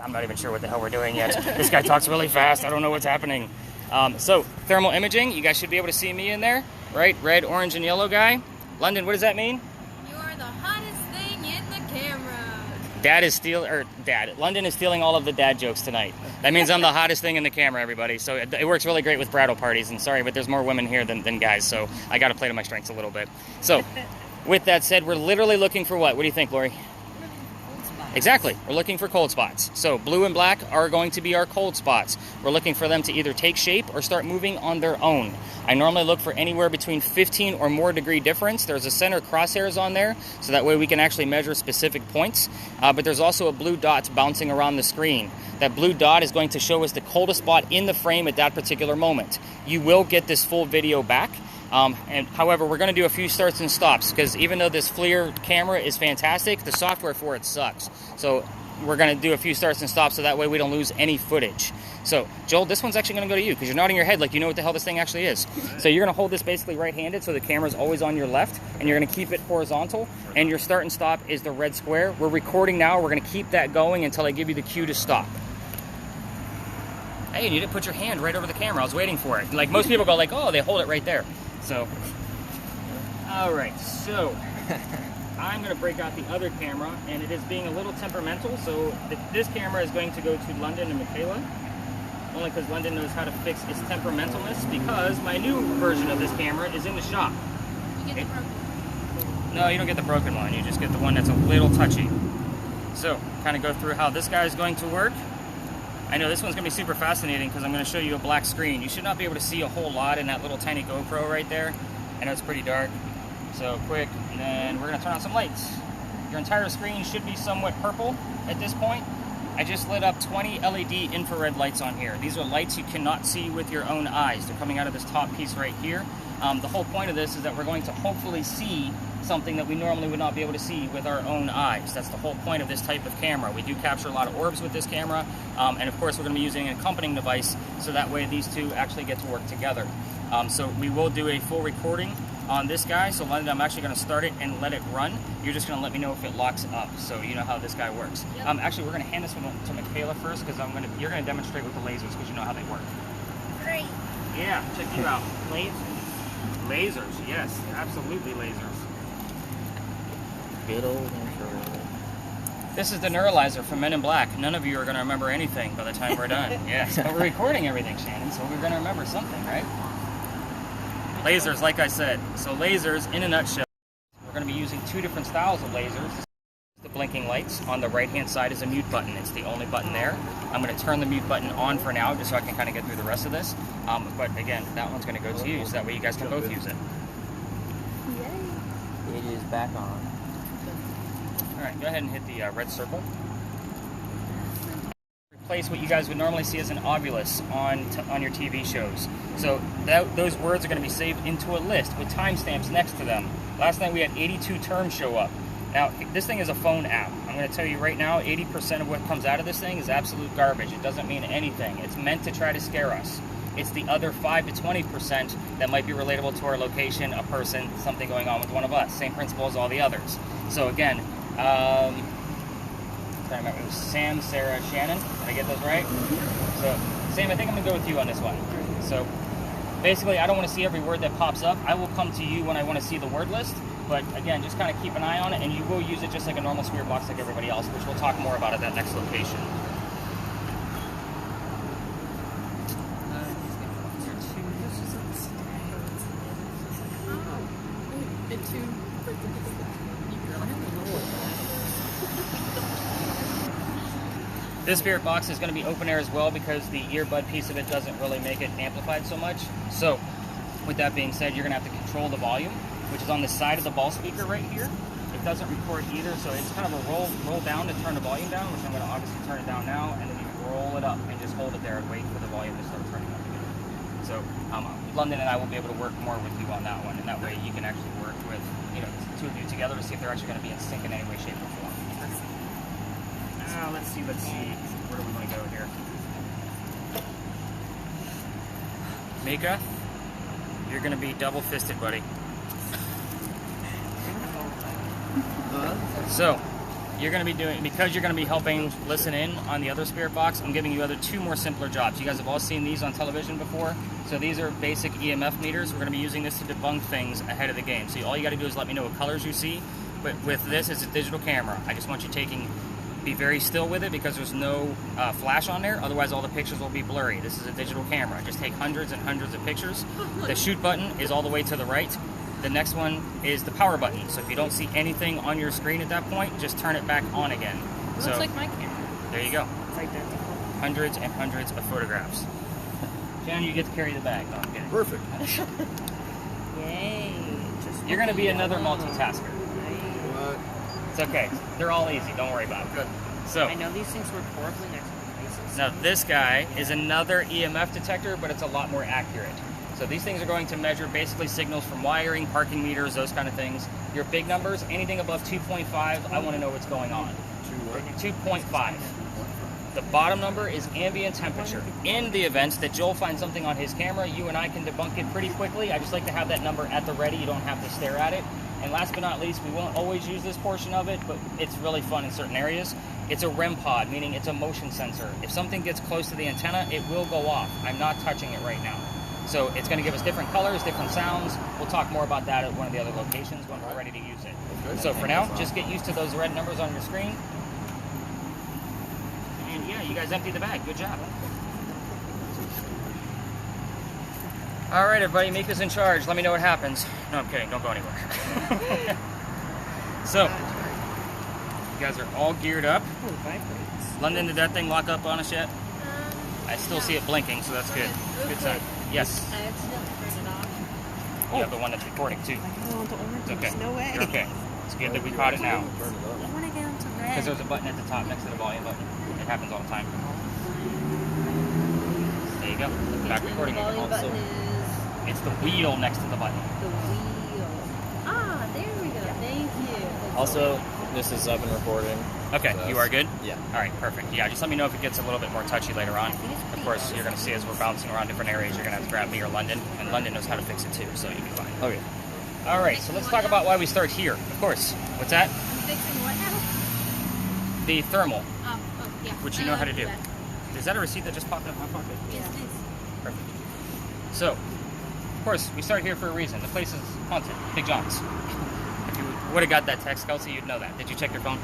I'm not even sure what the hell we're doing yet. This guy talks really fast. I don't know what's happening. So, thermal imaging. You guys should be able to see me in there, right? Red, orange, and yellow guy. London, what does that mean? You are the hottest thing in the camera. London is stealing all of the dad jokes tonight. That means I'm the hottest thing in the camera, everybody. So it works really great with bridal parties. And sorry, but there's more women here than guys. So I got to play to my strengths a little bit. So with that said, we're literally looking for what? What do you think, Lori? Exactly. We're looking for cold spots. So blue and black are going to be our cold spots. We're looking for them to either take shape or start moving on their own. I normally look for anywhere between 15 or more degree difference. There's a center crosshairs on there, so that way we can actually measure specific points. But there's also a blue dot bouncing around the screen. That blue dot is going to show us the coldest spot in the frame at that particular moment. You will get this full video back. However, we're going to do a few starts and stops because even though this FLIR camera is fantastic, the software for it sucks. So we're going to do a few starts and stops so that way we don't lose any footage. So, Joel, this one's actually going to go to you because you're nodding your head like you know what the hell this thing actually is. So you're going to hold this basically right-handed so the camera's always on your left, and you're going to keep it horizontal, and your start and stop is the red square. We're recording now. We're going to keep that going until I give you the cue to stop. Hey, you didn't put your hand right over the camera. I was waiting for it. Like most people go like, oh, they hold it right there. So, all right, so I'm going to break out the other camera, and it is being a little temperamental, so this camera is going to go to London and Michaela, only because London knows how to fix its temperamentalness, because my new version of this camera is in the shop. You get the broken one. No, you don't get the broken one, you just get the one that's a little touchy. So, kind of go through how this guy is going to work. I know this one's going to be super fascinating because I'm going to show you a black screen. You should not be able to see a whole lot in that little tiny GoPro right there. I know it's pretty dark. So quick, and then we're going to turn on some lights. Your entire screen should be somewhat purple at this point. I just lit up 20 LED infrared lights on here. These are lights you cannot see with your own eyes. They're coming out of this top piece right here. The whole point of this is that we're going to hopefully see something that we normally would not be able to see with our own eyes. That's the whole point of this type of camera. We do capture a lot of orbs with this camera, and of course we're going to be using an accompanying device so that way these two actually get to work together. So we will do a full recording on this guy. So London, I'm actually going to start it and let it run. You're just going to let me know if it locks up, so you know how this guy works. Yep. Actually, we're going to hand this one to Michaela first because you're going to demonstrate with the lasers because you know how they work. Great. Yeah, check you out. Lasers, yes, absolutely lasers. Good old infrared. This is the neuralizer from Men in Black. None of you are going to remember anything by the time we're done. Yes, but we're recording everything, Shannon, so we're going to remember something, right? Lasers, like I said. So lasers, in a nutshell, we're going to be using two different styles of lasers. The blinking lights on the right-hand side is a mute button. It's the only button there. I'm going to turn the mute button on for now, just so I can kind of get through the rest of this. But again, that one's going to go to you, so that way you guys can both use it. Yay. It is back on. All right, go ahead and hit the red circle. Replace what you guys would normally see as an obulus on your TV shows. So those words are going to be saved into a list with timestamps next to them. Last night we had 82 terms show up. Now, this thing is a phone app. I'm going to tell you right now, 80% of what comes out of this thing is absolute garbage. It doesn't mean anything. It's meant to try to scare us. It's the other 5 to 20% that might be relatable to our location, a person, something going on with one of us. Same principle as all the others. So again, trying to remember, it was Sam, Sarah, Shannon. Did I get those right? So, Sam, I think I'm going to go with you on this one. So, basically, I don't want to see every word that pops up. I will come to you when I want to see the word list. But again, just kind of keep an eye on it, and you will use it just like a normal spirit box like everybody else, which we'll talk more about at that next location. This spirit box is going to be open air as well because the earbud piece of it doesn't really make it amplified so much. So, with that being said, you're going to have to control the volume, which is on the side of the ball speaker right here. It doesn't record either, so it's kind of a roll down to turn the volume down, which I'm going to obviously turn it down now, and then you roll it up and just hold it there and wait for the volume to start turning up again. So London and I will be able to work more with you on that one, and that way you can actually work with the two of you together to see if they're actually going to be in sync in any way, shape, or form. Let's see. Where do we want to go here? Mika, you're going to be double-fisted, buddy. So, you're going to be doing, because you're going to be helping listen in on the other spirit box, I'm giving you two more simpler jobs. You guys have all seen these on television before. So these are basic EMF meters. We're going to be using this to debunk things ahead of the game. So all you got to do is let me know what colors you see. But with this, it's a digital camera. I just want you be very still with it because there's no flash on there. Otherwise, all the pictures will be blurry. This is a digital camera. Just take hundreds and hundreds of pictures. The shoot button is all the way to the right. The next one is the power button. So if you don't see anything on your screen at that point, just turn it back on again. Looks so like my camera. there you go. It's identical. Hundreds and hundreds of photographs. Jen, you get to carry the bag. No, I'm kidding. Perfect. Yay. You're going to be another multitasker. What? It's okay. They're all easy. Don't worry about it. Good. So I know these things work horribly next to my faces. now this guy is another EMF detector, but it's a lot more accurate. So these things are going to measure basically signals from wiring, parking meters, those kind of things. Your big numbers, anything above 2.5, I want to know what's going on. 2.5. The bottom number is ambient temperature. In the event that Joel finds something on his camera, you and I can debunk it pretty quickly. I just like to have that number at the ready. You don't have to stare at it. And last but not least, we won't always use this portion of it, but it's really fun in certain areas. It's a REM pod, meaning it's a motion sensor. If something gets close to the antenna, it will go off. I'm not touching it right now. So it's going to give us different colors, different sounds. We'll talk more about that at one of the other locations when we're ready to use it. So for now, just get used to those red numbers on your screen. And yeah, you guys emptied the bag. Good job. All right, everybody, Mika's in charge. Let me know what happens. No, I'm kidding. Don't go anywhere. So, you guys are all geared up. Oh, it vibrates. London, did that thing lock up on us yet? I still see it blinking, so that's good. Good sign. Yes. I accidentally turned it off. You have the one that's recording, too. I don't want to It's okay. No way. You're okay. It's good that we caught it now. Turn it I up. want to get into red. Because there's a button at the top next to the volume button. It happens all the time. There you go. Back recording. The volume Also, button is it's the wheel next to the button. the wheel. Ah, there we go. Thank you. That's Also, this is up and recording. Okay, so you are good? Yeah. All right, perfect. Yeah, just let me know if it gets a little bit more touchy later on. I think it's Of pretty course, good. you're going to see as we're bouncing around different areas, you're going to have to grab me or London, and London knows how to fix it too, so you'll be fine. Okay. All right, so let's talk about why we start here. Of course. What's that? I'm fixing what now? The thermal, Yeah. which you know how to do. Is that a receipt that just popped in my pocket? Yes, it is. Perfect. So, of course, we start here for a reason. The place is haunted. Big John's. If you would have got that text, Kelsey, you'd know that. Did you check your phone?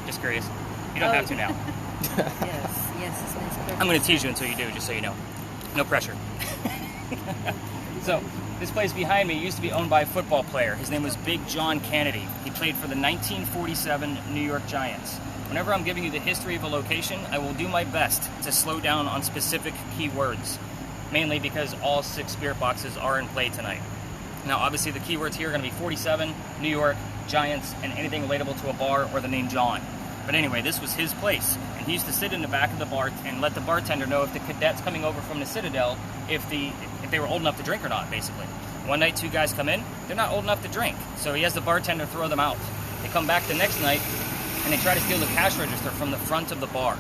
Just curious. You don't Oh. have to now. Yes, it's nice. I'm going to tease you until you do, just so you know. No pressure. So, this place behind me used to be owned by a football player. His name was Big John Kennedy. He played for the 1947 New York Giants. Whenever I'm giving you the history of a location, I will do my best to slow down on specific keywords, mainly because all 6 spirit boxes are in play tonight. Now, obviously, the keywords here are going to be 47, New York, Giants, and anything relatable to a bar or the name John. But anyway, this was his place, and he used to sit in the back of the bar and let the bartender know if the cadets coming over from the Citadel, if they were old enough to drink or not, basically. One night, 2 guys come in, they're not old enough to drink, so he has the bartender throw them out. They come back the next night, and they try to steal the cash register from the front of the bar.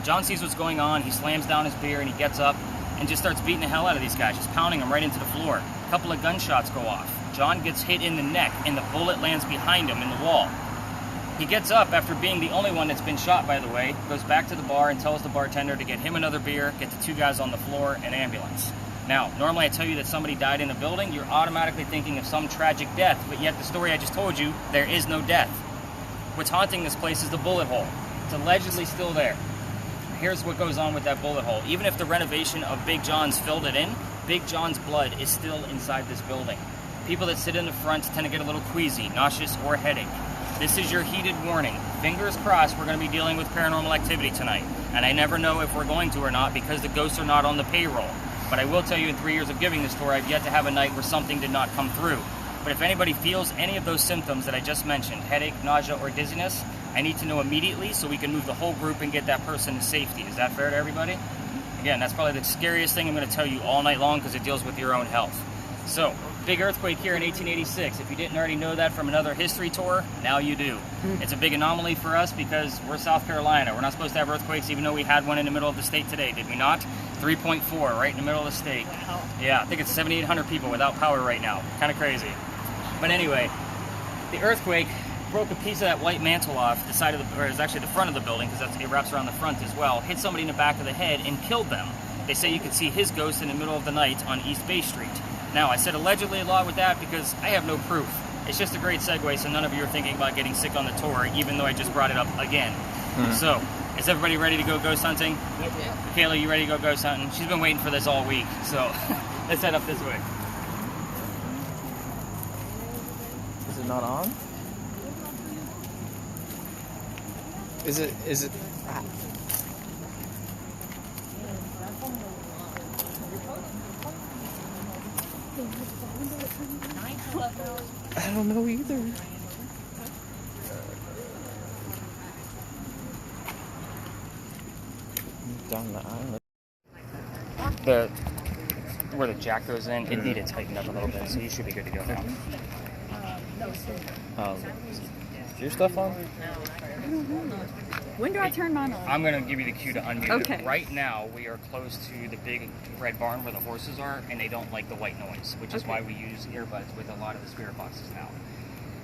John sees what's going on, he slams down his beer, and he gets up and just starts beating the hell out of these guys, just pounding them right into the floor. A couple of gunshots go off. John gets hit in the neck, and the bullet lands behind him in the wall. He gets up after being the only one that's been shot, by the way, goes back to the bar and tells the bartender to get him another beer, get the 2 guys on the floor, and ambulance. Now, normally I tell you that somebody died in a building, you're automatically thinking of some tragic death, but yet the story I just told you, there is no death. What's haunting this place is the bullet hole. It's allegedly still there. Here's what goes on with that bullet hole. Even if the renovation of Big John's filled it in, Big John's blood is still inside this building. People that sit in the front tend to get a little queasy, nauseous, or headache. This is your heated warning. Fingers crossed we're going to be dealing with paranormal activity tonight. And I never know if we're going to or not because the ghosts are not on the payroll. But I will tell you in 3 years of giving this tour, I've yet to have a night where something did not come through. But if anybody feels any of those symptoms that I just mentioned, headache, nausea, or dizziness, I need to know immediately so we can move the whole group and get that person to safety. Is that fair to everybody? Again, that's probably the scariest thing I'm going to tell you all night long because it deals with your own health. So, big earthquake here in 1886. If you didn't already know that from another history tour, now you do. It's a big anomaly for us because we're South Carolina. We're not supposed to have earthquakes even though we had one in the middle of the state today, did we not? 3.4 right in the middle of the state. Wow. Yeah, I think it's 7,800 people without power right now. Kind of crazy. But anyway, the earthquake broke a piece of that white mantle off the side of the, or it's actually the front of the building, because it wraps around the front as well, hit somebody in the back of the head and killed them. They say you could see his ghost in the middle of the night on East Bay Street. Now, I said allegedly a lot with that because I have no proof. It's just a great segue so none of you are thinking about getting sick on the tour, even though I just brought it up again. So, is everybody ready to go ghost hunting? Yep. Kayla, you ready to go ghost hunting? She's been waiting for this all week, so let's head up this way. Is it not on? Is it? I don't know either. Down the island. Where the jack goes in, it needed tightened up a little bit, so you should be good to go now. Is your stuff on? When do I turn mine on? I'm going to give you the cue to unmute Okay. it. Right now, we are close to the big red barn where the horses are, and they don't like the white noise, which is why we use earbuds with a lot of the spirit boxes now.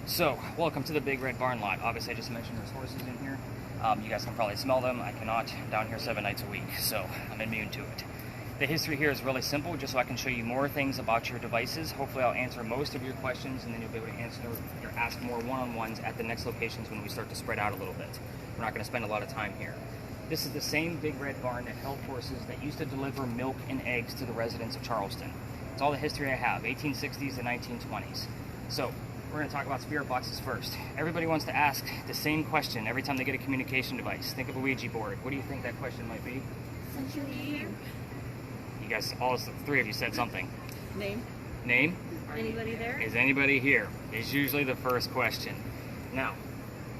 So, welcome to the big red barn lot. Obviously, I just mentioned there's horses in here. You guys can probably smell them. I cannot. I'm down here 7 nights a week, so I'm immune to it. The history here is really simple, just so I can show you more things about your devices. Hopefully I'll answer most of your questions, and then you'll be able to answer or ask more one-on-ones at the next locations when we start to spread out a little bit. We're not going to spend a lot of time here. This is the same big red barn that held horses that used to deliver milk and eggs to the residents of Charleston. It's all the history I have, 1860s to 1920s. So, we're going to talk about spirit boxes first. Everybody wants to ask the same question every time they get a communication device. Think of a Ouija board. What do you think that question might be? You guys, all three of you said something. Name. Name? Anybody there? Is anybody here? Is usually the first question. Now,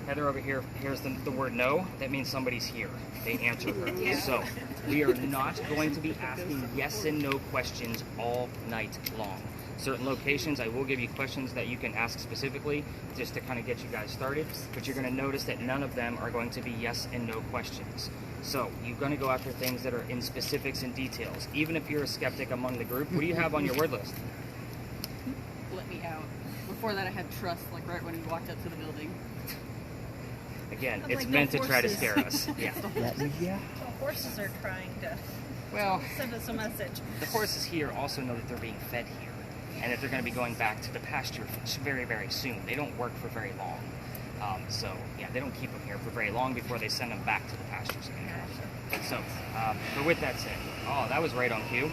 Heather over here hears the word no. That means somebody's here. They answer her. So, we are not going to be asking yes and no questions all night long. Certain locations, I will give you questions that you can ask specifically just to kind of get you guys started, but you're going to notice that none of them are going to be yes and no questions. So you're going to go after things that are in specifics and details. Even if you're a skeptic among the group, what do you have on your word list? Let me out. Before that I had trust, like right when he walked up to the building. Again, But it's like meant no to try to horses. scare us. Yeah. The horses are trying to Well, send us a message. the horses here also know that they're being fed here, and that they're going to be going back to the pasture very, very soon. They don't work for very long. So, yeah, they don't keep them here for very long before they send them back to the pastures again. So, but with that said, oh, that was right on cue.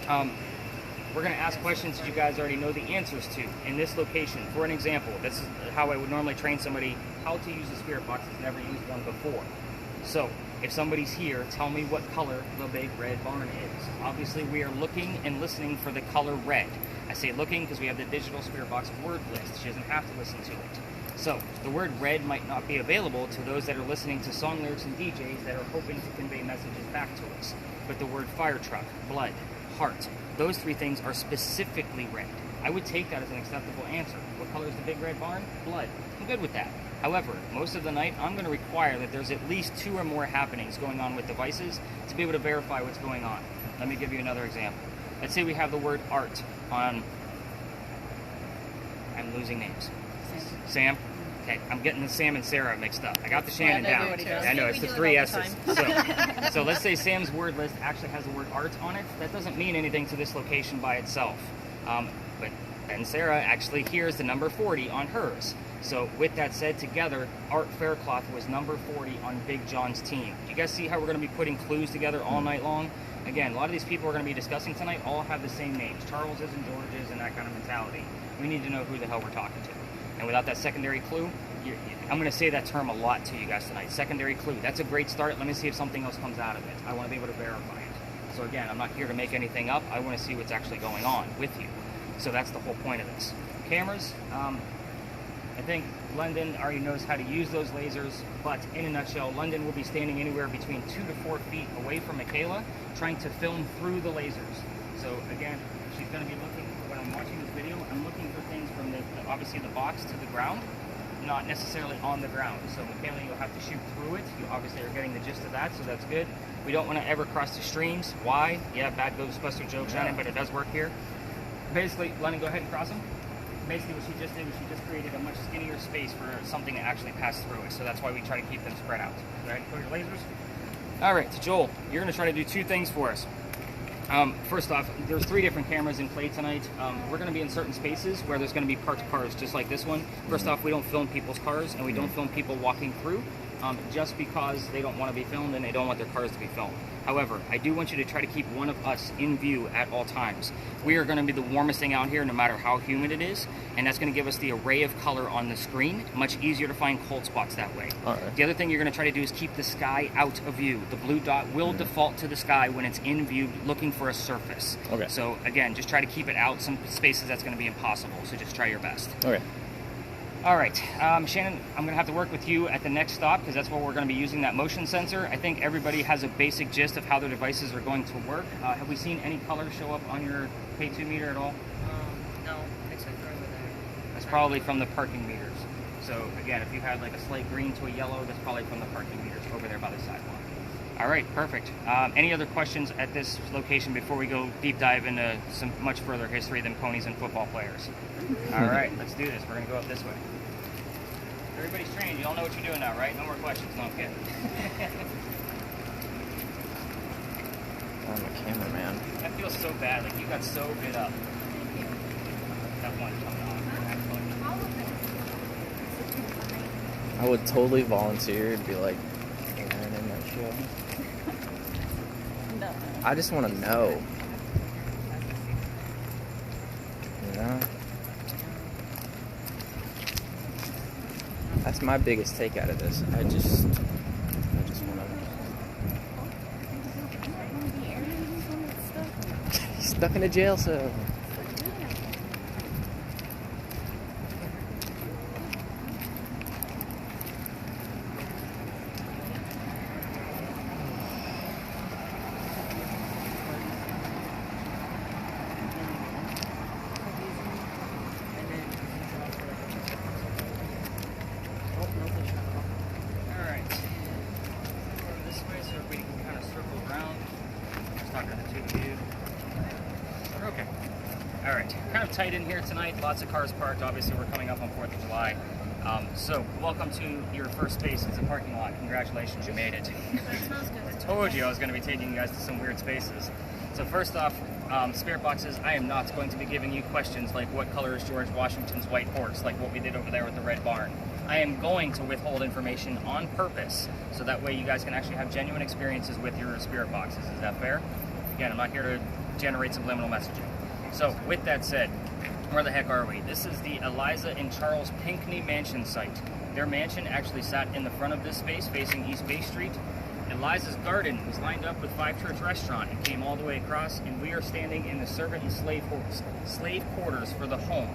We're going to ask questions that you guys already know the answers to in this location. For an example, this is how I would normally train somebody how to use a spirit box that's never used one before. So, if somebody's here, tell me what color the big red barn is. Obviously, we are looking and listening for the color red. I say looking because we have the digital spirit box word list. She doesn't have to listen to it. So, the word red might not be available to those that are listening to song lyrics and DJs that are hoping to convey messages back to us. But the word fire truck, blood, heart, those three things are specifically red. I would take that as an acceptable answer. What color is the big red barn? Blood. I'm good with that. However, most of the night, I'm going to require that there's at least 2 or more happenings going on with devices to be able to verify what's going on. Let me give you another example. Let's say we have the word art on... I'm losing names. Sam? Okay, I'm getting the Sam and Sarah mixed up. I got the Shannon down. I know, it's the 3 S's. So let's say Sam's word list actually has the word art on it. That doesn't mean anything to this location by itself. But then Sarah actually hears the number 40 on hers. So with that said, together, Art Faircloth was number 40 on Big John's team. Do you guys see how we're going to be putting clues together all night long? Again, a lot of these people we're going to be discussing tonight all have the same names. Charleses and Georges and that kind of mentality. We need to know who the hell we're talking to. And without that secondary clue, I'm going to say that term a lot to you guys tonight. Secondary clue. That's a great start. Let me see if something else comes out of it. I want to be able to verify it. So again, I'm not here to make anything up. I want to see what's actually going on with you. So that's the whole point of this. Cameras, I think London already knows how to use those lasers, but in a nutshell, London will be standing anywhere between 2 to 4 feet away from Michaela, trying to film through the lasers. So again, she's going to be looking, when I'm watching this video, I'm looking for things from obviously the box to the ground, not necessarily on the ground. So Michaela, you'll have to shoot through it. You obviously are getting the gist of that, so that's good. We don't want to ever cross the streams. Why? Yeah, bad Ghostbuster joke, Shannon, but it does work here. Basically, Lennon, go ahead and cross them. basically what she just did was she just created a much skinnier space for something to actually pass through it. So that's why we try to keep them spread out. All right, put your lasers. All right, Joel, you're going to try to do 2 things for us. First off, there's 3 different cameras in play tonight. We're going to be in certain spaces where there's going to be parked cars just like this one. First off, we don't film people's cars and we don't film people walking through just because they don't want to be filmed and they don't want their cars to be filmed. However, I do want you to try to keep one of us in view at all times. We are going to be the warmest thing out here no matter how humid it is, and that's going to give us the array of color on the screen. Much easier to find cold spots that way. All right. The other thing you're going to try to do is keep the sky out of view. The blue dot will default to the sky when it's in view looking for a surface. Okay. So again, just try to keep it out. Some spaces that's going to be impossible, so just try your best. Okay. All right, Shannon, I'm going to have to work with you at the next stop because that's where we're going to be using that motion sensor. I think everybody has a basic gist of how their devices are going to work. Have we seen any color show up on your K2 meter at all? No, except for over there. That's probably from the parking meters. So again, if you had like a slight green to a yellow, that's probably from the parking meters over there by the sidewalk. All right, perfect. Any other questions at this location before we go deep dive into some much further history than ponies and football players? All right, let's do this. We're going to go up this way. Everybody's trained. You all know what you're doing now, right? No more questions. No, I'm kidding. I'm a cameraman. That feels so bad. Like you got so bit up. That one coming on. I would totally volunteer to be like Aaron in that show. No. I just want to know. You know? That's my biggest take out of this. I just want to. He's stuck in a jail cell. Tight in here tonight, lots of cars parked. Obviously, we're coming up on 4th of July. So, welcome to your first space. It's a parking lot. Congratulations, you made it. That smells good. I told you I was going to be taking you guys to some weird spaces. So, first off, spirit boxes, I am not going to be giving you questions like what color is George Washington's white horse, like what we did over there with the red barn. I am going to withhold information on purpose, so that way you guys can actually have genuine experiences with your spirit boxes. Is that fair? Again, I'm not here to generate subliminal messaging. So, with that said, where the heck are we? This is the Eliza and Charles Pinckney mansion site. Their mansion actually sat in the front of this space facing East Bay Street. Eliza's garden was lined up with Five Church Restaurant and came all the way across, and we are standing in the servant and slave quarters for the home,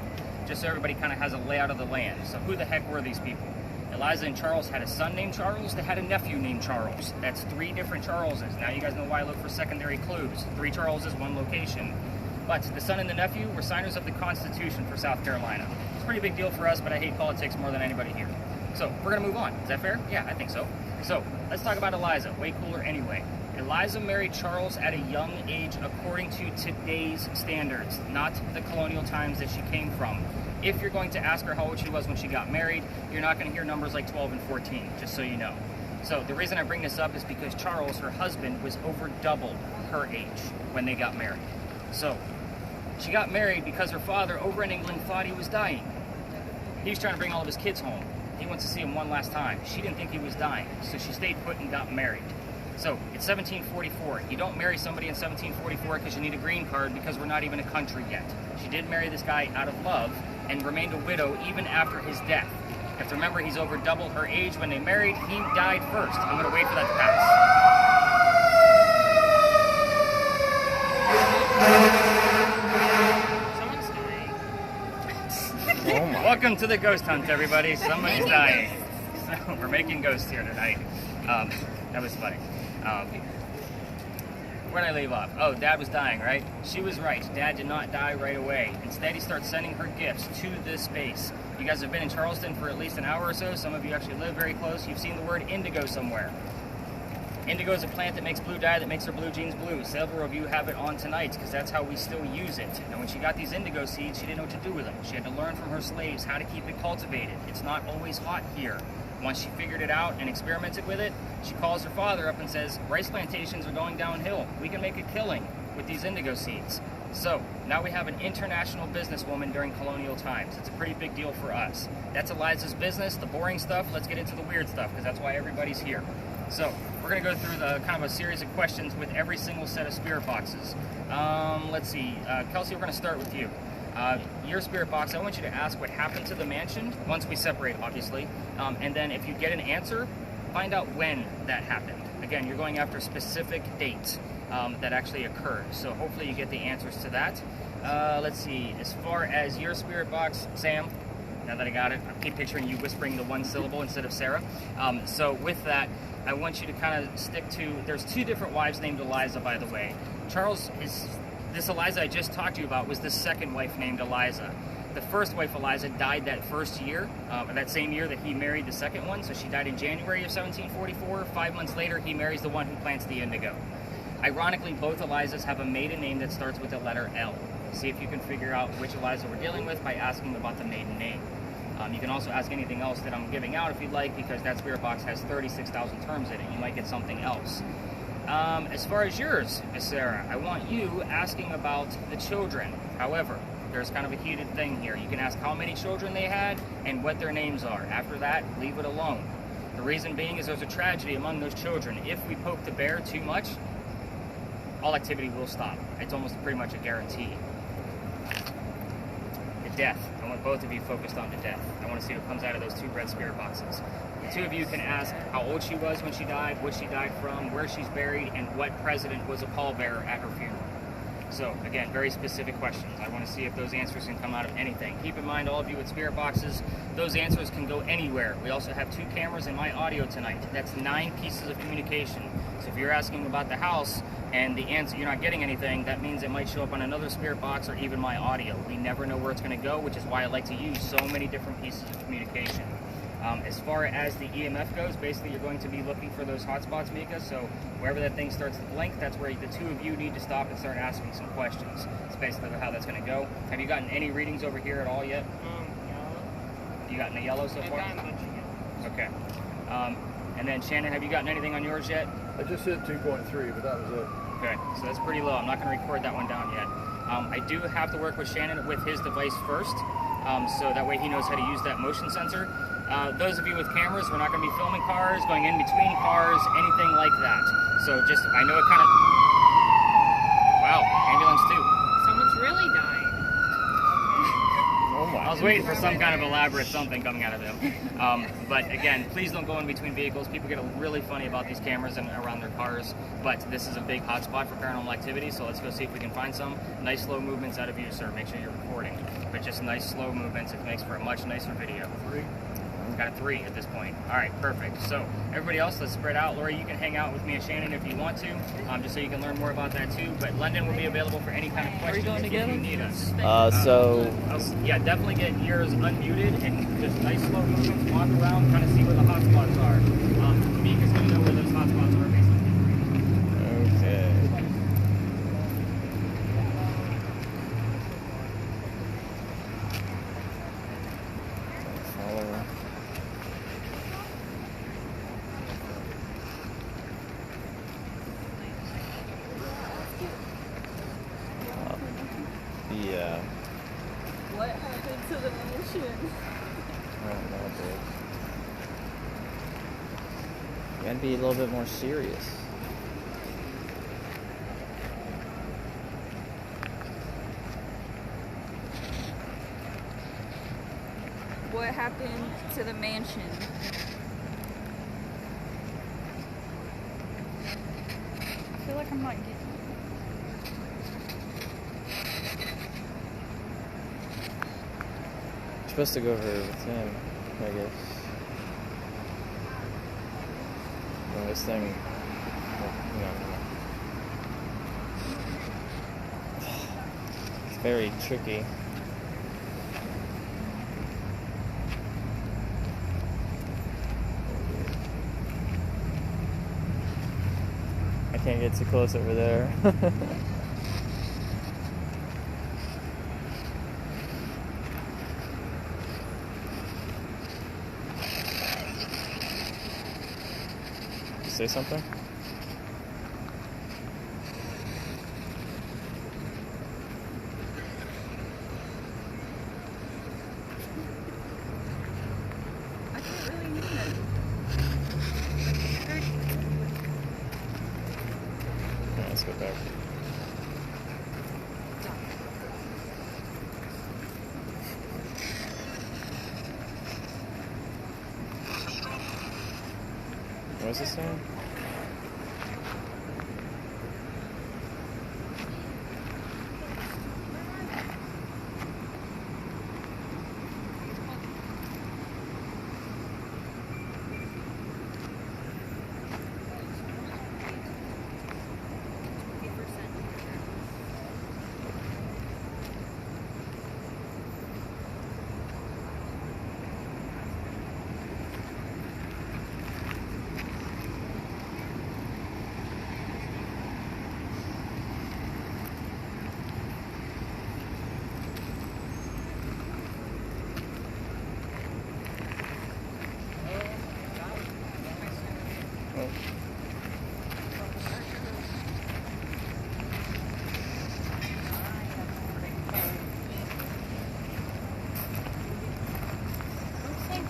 just so everybody kind of has a layout of the land. So who the heck were these people? Eliza and Charles had a son named Charles. They had a nephew named Charles. That's 3 different Charleses. Now you guys know why I look for secondary clues. 3 Charleses, 1 location. But the son and the nephew were signers of the Constitution for South Carolina. It's a pretty big deal for us, but I hate politics more than anybody here. So we're going to move on. Is that fair? Yeah, I think so. So let's talk about Eliza. Way cooler anyway. Eliza married Charles at a young age according to today's standards, not the colonial times that she came from. If you're going to ask her how old she was when she got married, you're not going to hear numbers like 12 and 14, just so you know. So the reason I bring this up is because Charles, her husband, was over double her age when they got married. So she got married because her father over in England thought he was dying. He was trying to bring all of his kids home. He wants to see him one last time. She didn't think he was dying, so she stayed put and got married. So it's 1744. You don't marry somebody in 1744 because you need a green card because we're not even a country yet. She did marry this guy out of love and remained a widow even after his death. You have to remember he's over double her age when they married. He died first. I'm going to wait for that to pass. Oh my. Welcome to the ghost hunt, everybody. Somebody's dying. So we're making ghosts here tonight. That was funny. Where did I leave off? Oh, Dad was dying, right? She was right. Dad did not die right away. Instead, he starts sending her gifts to this space. You guys have been in Charleston for at least an hour or so. Some of you actually live very close. You've seen the word indigo somewhere. Indigo is a plant that makes blue dye that makes her blue jeans blue. Several of you have it on tonight because that's how we still use it. And when she got these indigo seeds, she didn't know what to do with them. She had to learn from her slaves how to keep it cultivated. It's not always hot here. Once she figured it out and experimented with it, she calls her father up and says, rice plantations are going downhill. We can make a killing with these indigo seeds. So now we have an international businesswoman during colonial times. It's a pretty big deal for us. That's Eliza's business, the boring stuff. Let's get into the weird stuff because that's why everybody's here. So we're going to go through the kind of a series of questions with every single set of spirit boxes. Let's see. KELSEA, we're going to start with you. Your spirit box, I want you to ask what happened to the mansion once we separate, obviously. And then if you get an answer, find out when that happened. Again, you're going after specific dates that actually occurred. So hopefully you get the answers to that. Let's see. As far as your spirit box, Sam, now that I got it, I keep picturing you whispering the one syllable instead of Sarah. So with that, I want you to kind of stick to, there's two different wives named Eliza, by the way. This Eliza I just talked to you about was the second wife named Eliza. The first wife, Eliza, died that first year, that same year that he married the second one. So she died in January of 1744. 5 months later, he marries the one who plants the indigo. Ironically, both Elizas have a maiden name that starts with the letter L. See if you can figure out which Eliza we're dealing with by asking about the maiden name. You can also ask anything else that I'm giving out if you'd like, because that spirit box has 36,000 terms in it. You might get something else. As far as yours, Miss Sarah, I want you asking about the children. However, there's kind of a heated thing here. You can ask how many children they had and what their names are. After that, leave it alone. The reason being is there's a tragedy among those children. If we poke the bear too much, all activity will stop. It's almost pretty much a guarantee. The death. I want both of you focused on the death. I want to see what comes out of those two red spirit boxes. The two of you can ask how old she was when she died, what she died from, where she's buried, and what president was a pallbearer at her funeral. So, again, very specific questions. I want to see if those answers can come out of anything. Keep in mind, all of you with spirit boxes, those answers can go anywhere. We also have 2 cameras in my audio tonight. That's 9 pieces of communication. So if you're asking about the house and the answer, you're not getting anything, that means it might show up on another spirit box or even my audio. We never know where it's going to go, which is why I like to use so many different pieces of communication. As far as the EMF goes, basically you're going to be looking for those hotspots, Mika, so wherever that thing starts to blink, that's where the two of you need to stop and start asking some questions. It's basically how that's going to go. Have you gotten any readings over here at all yet? Yellow. You gotten a yellow so far? I've gotten a bunch of yellows. Okay. And then Shannon, have you gotten anything on yours yet? I just hit 2.3, but that was it. Okay, so that's pretty low. I'm not going to record that one down yet. I do have to work with Shannon with his device first, so that way he knows how to use that motion sensor. Those of you with cameras, we're not going to be filming cars, going in between cars, anything like that. So just, I know it kind of... Wow, ambulance too. Someone's really dying. Oh my. I was waiting for some kind of elaborate something coming out of them. But again, please don't go in between vehicles. People get really funny about these cameras and around their cars. But this is a big hotspot for paranormal activity, so let's go see if we can find some. Nice slow movements out of you, sir. Make sure you're recording. But just nice slow movements. It makes for a much nicer video. 3. Got a 3 at this point. All right, perfect. So everybody else, let's spread out. LORRI, you can hang out with me and Shannon if you want to, just so you can learn more about that too. But London will be available for any kind of questions if you need us. Yeah, definitely get yours unmuted and just nice slow movements, walk around, kind of see where the hot spots are. Mika's going to know where those hot spots are based on his reading. Okay. Yeah. What happened to the mansion? I don't know, dude. You gotta be a little bit more serious. What happened to the mansion? I feel like I'm not getting it. You're supposed to go over with him, I guess. Well, this thing. No. It's very tricky. can't get too close over there. Say something? I can't really hear it. Yeah, let's go back. What's this saying?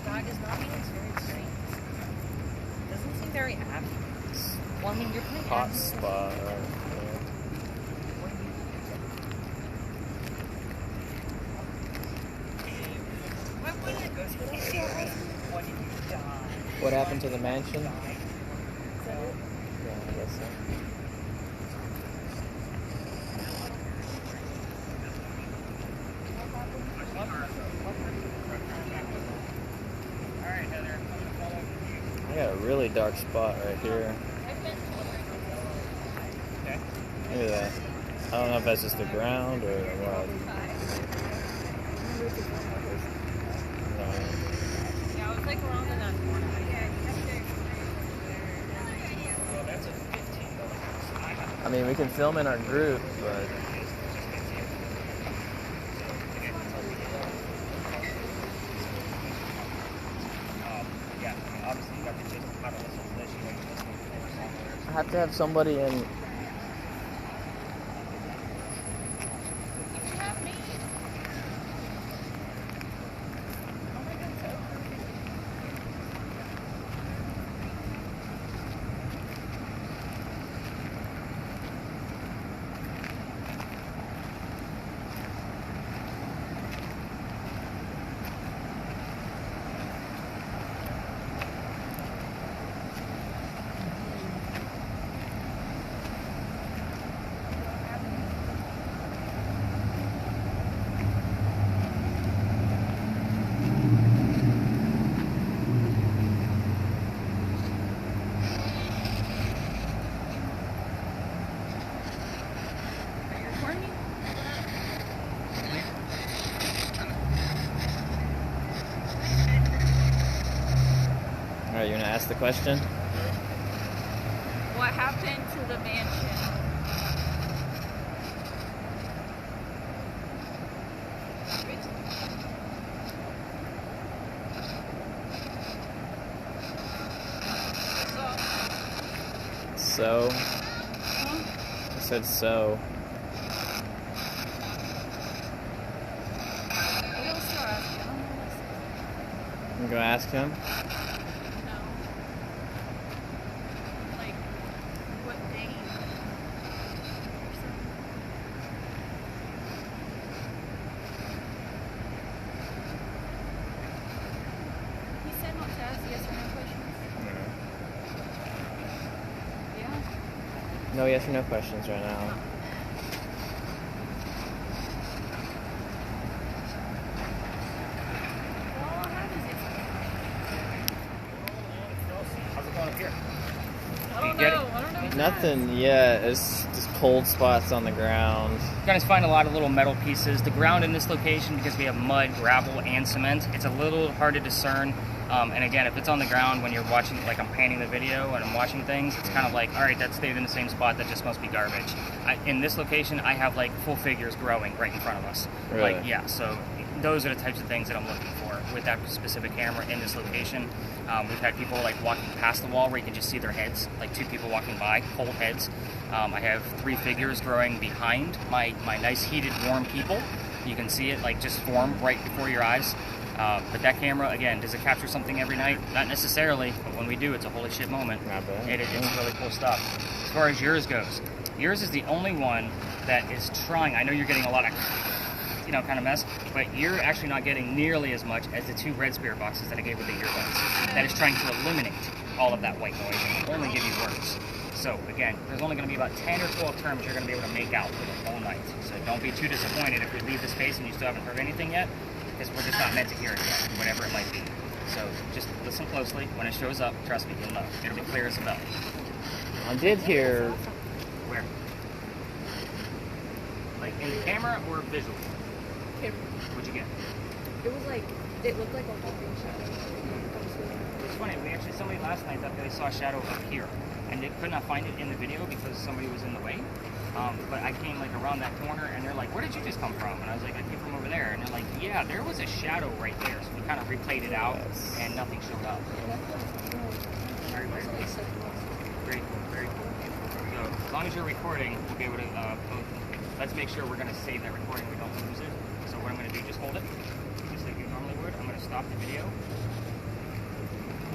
God does not mean it's very strange. Doesn't seem very happy. Well, I mean, you're playing Hot spot. What happened to the mansion? Yeah, I guess so. I got a really dark spot right here. Look at that. I don't know if that's just the ground or what. Yeah, it was like around in that corner. I mean, we can film in our group, but... I have to have somebody in... Alright, you want to ask the question? What happened to the mansion? So? I said so. I'm gonna ask him. No yes or no questions right now. How's it going up here? I don't know. Nothing yet. It's just cold spots on the ground. You guys find a lot of little metal pieces. The ground in this location, because we have mud, gravel, and cement, it's a little hard to discern And again, if it's on the ground when you're watching, like I'm panning the video and I'm watching things, it's kind of like, all right, that stayed in the same spot. That just must be garbage. In this location, I have like full figures growing right in front of us. Really? Like, yeah, so those are the types of things that I'm looking for with that specific camera in this location. We've had people like walking past the wall where you can just see their heads, like 2 people walking by, cold heads. I have 3 figures growing behind my nice heated warm people. You can see it like just form right before your eyes. But that camera, again, does it capture something every night? Not necessarily, but when we do, it's a holy shit moment. Not bad. It's really cool stuff. As far as yours goes, yours is the only one that is trying. I know you're getting a lot of, kind of mess, but you're actually not getting nearly as much as the 2 red spirit boxes that I gave with the earbuds. That is trying to eliminate all of that white noise and only give you words. So again, there's only going to be about 10 or 12 terms you're going to be able to make out for the whole night. So don't be too disappointed if we leave the space and you still haven't heard anything yet, because we're just not meant to hear it yet, whatever it might be. So just listen closely. When it shows up, trust me, you'll know. It'll be clear as a bell. I did hear. Where? Like in the camera or visual? What'd you get? It was like, it looked like a walking shadow. It's funny, somebody last night thought they saw a shadow up here, and they could not find it in the video because somebody was in the way. But I came like around that corner, and they're like, "Where did you just come from?" And I was like, "I came from over there." And they're like, "Yeah, there was a shadow right there." So we kind of replayed it out, and nothing showed up. Very weird. Very cool, very cool. So as long as you're recording, we'll be able to. Let's make sure we're going to save that recording. We don't lose it. So what I'm going to do, just hold it, just like you normally would. I'm going to stop the video,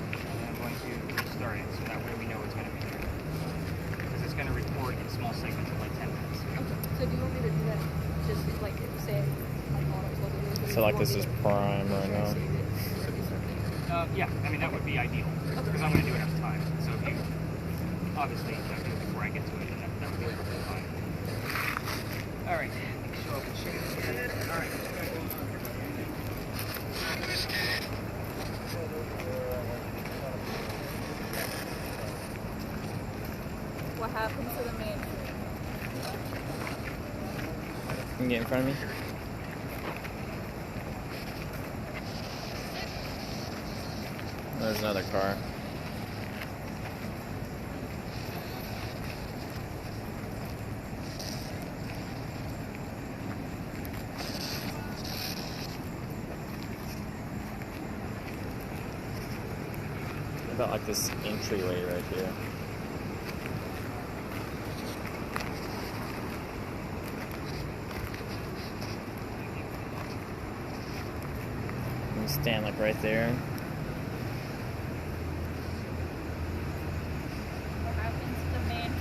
and I'm going to restart it, so that way we know it's going to be there. Because it's going to record in small segments of like 10 minutes. Okay. So do you want me to do that? Just like say, like all I was looking at. So like this is prime right now. Yeah, I mean that would be ideal, because I'm going to do it at the time. So if you obviously do it before I get to it, and that would be perfectly fine. All right, show up and show you. All right. What happened to the man? You can get in front of me. There's another car. About like this entryway right here. Stand like right there. What happened to the man?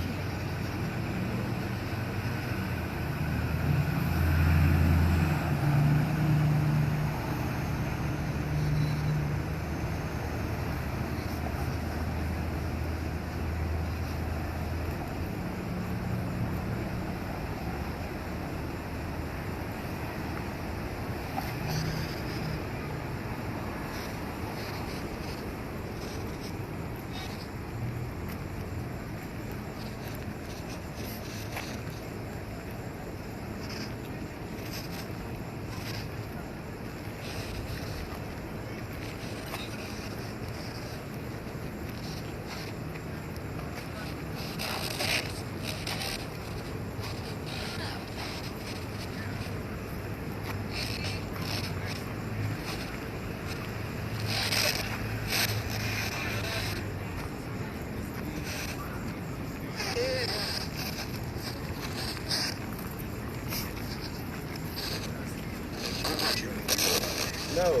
No,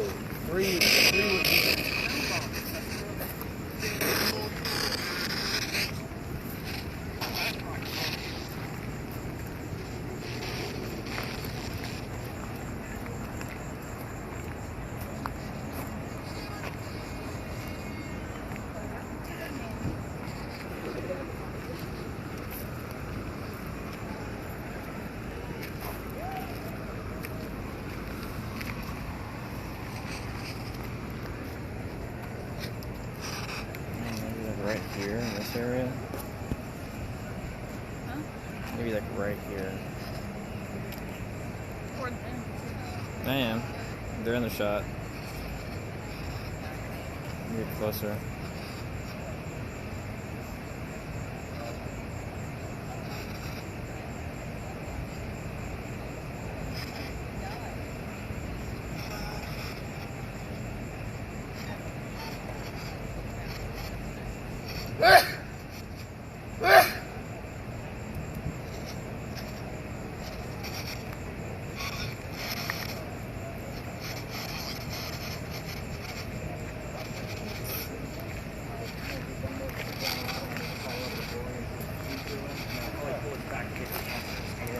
three would be. Right here in this area. Huh? Maybe like right here. Toward them. I am. They're in the shot. Get closer.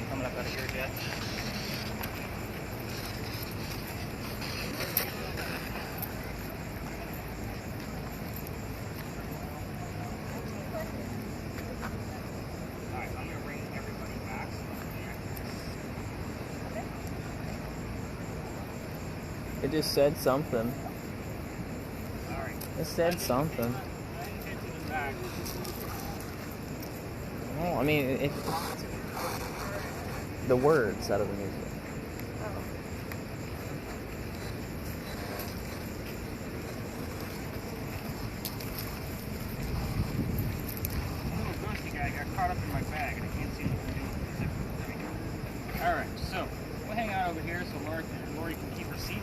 Coming up out of here yet? Alright, I'm going to bring everybody back. It just said something. Alright. It said something. Oh, I mean, the words out of the music. Little ghosty guy got caught up in my bag and I can't see what we're doing. There we go. Alright, so we'll hang out over here so Lorri can keep her seat.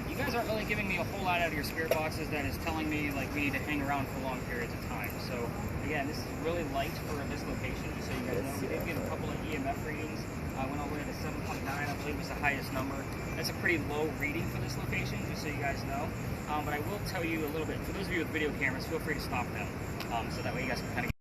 You guys aren't really giving me a whole lot out of your spirit boxes that is telling me like we need to hang around for long periods of time. So again, this is really light for this location, just so you guys know. We did get a couple of EMF readings. Went all the way to 7.9, I believe was the highest number. That's a pretty low reading for this location, just so you guys know. But I will tell you a little bit, for those of you with video cameras, feel free to stop them. So that way you guys can kind of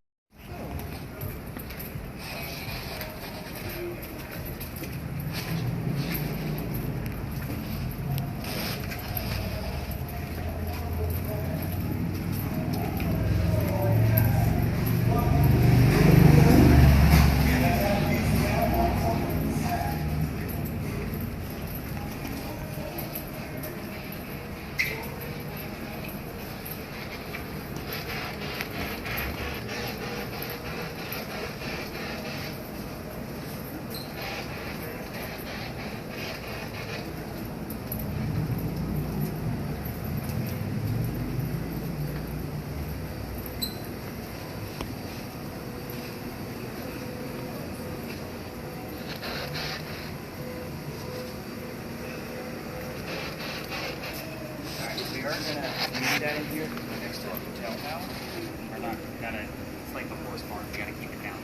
we are going to leave that in here because we're next to our hotel now. We're not going to, it's like the horse barn, we got to keep it down.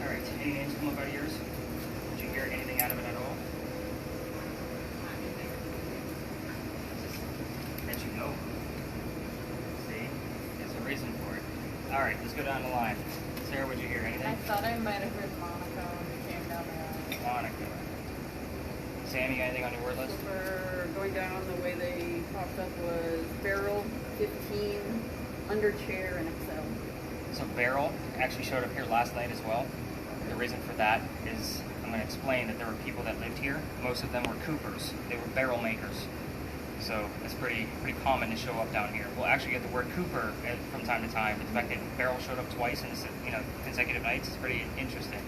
Alright, any names come up out of yours? Did you hear anything out of it at all? That you know? See? There's a reason for it. Alright, let's go down the line. Sarah, would you hear anything? I thought I might have heard Monica when we came down there. Monica. Sammy, anything on your word list? For going down, the way they popped up was barrel, 15, under chair, and Excel. So Beryl actually showed up here last night as well. The reason for that is I'm going to explain that there were people that lived here. Most of them were coopers. They were barrel makers. So it's pretty common to show up down here. We'll actually get the word cooper from time to time. But the fact that Beryl showed up twice in consecutive nights is pretty interesting.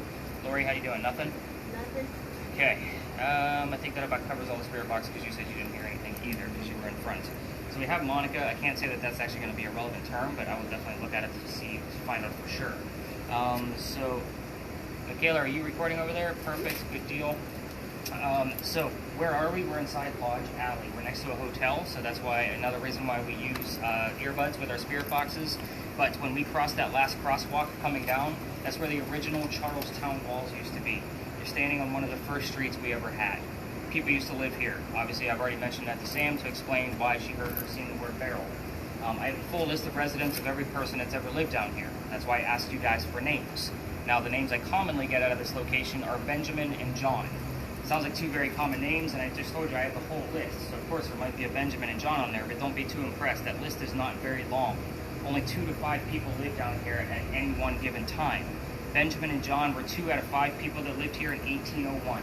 Lorri, how you doing? Nothing? Nothing. Okay. I think that about covers all the spirit box because you said you didn't hear anything either because you were in front. So we have Monica. I can't say that that's actually going to be a relevant term, but I will definitely look at it to find out for sure. So, Michaela, are you recording over there? Perfect. Good deal. So where are we? We're inside Lodge Alley. We're next to a hotel, so that's why another reason why we use earbuds with our spirit boxes. But when we cross that last crosswalk coming down, that's where the original Charlestown Walls used to be. You're standing on one of the first streets we ever had. People used to live here. Obviously, I've already mentioned that to Sam to explain why she heard or seen the word barrel. I have a full list of residents of every person that's ever lived down here. That's why I asked you guys for names. Now, the names I commonly get out of this location are Benjamin and John. Sounds like two very common names, and I just told you I have the whole list. So, of course, there might be a Benjamin and John on there, but don't be too impressed. That list is not very long. Only 2 to 5 people live down here at any one given time. Benjamin and John were 2 out of 5 people that lived here in 1801.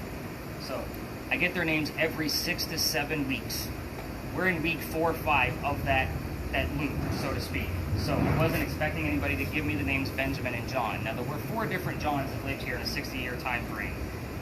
So, I get their names every 6 to 7 weeks. We're in week 4 or 5 of that loop, so to speak. So I wasn't expecting anybody to give me the names Benjamin and John. Now, there were 4 different Johns that lived here in a 60-year time frame.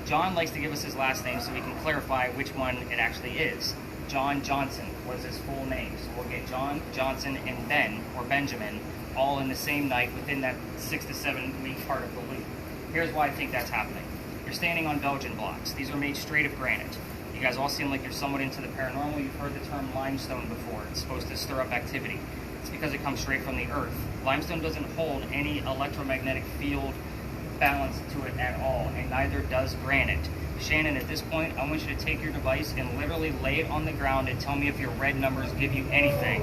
John likes to give us his last name so we can clarify which one it actually is. John Johnson was his full name. So we'll get John, Johnson, and Ben, or Benjamin, all in the same night within that 6 to 7 week part of the loop. Here's why I think that's happening. You're standing on Belgian blocks. These are made straight of granite. You guys all seem like you're somewhat into the paranormal. You've heard the term limestone before. It's supposed to stir up activity. It's because it comes straight from the earth. Limestone doesn't hold any electromagnetic field balance to it at all, and neither does granite. Shannon, at this point, I want you to take your device and literally lay it on the ground and tell me if your red numbers give you anything.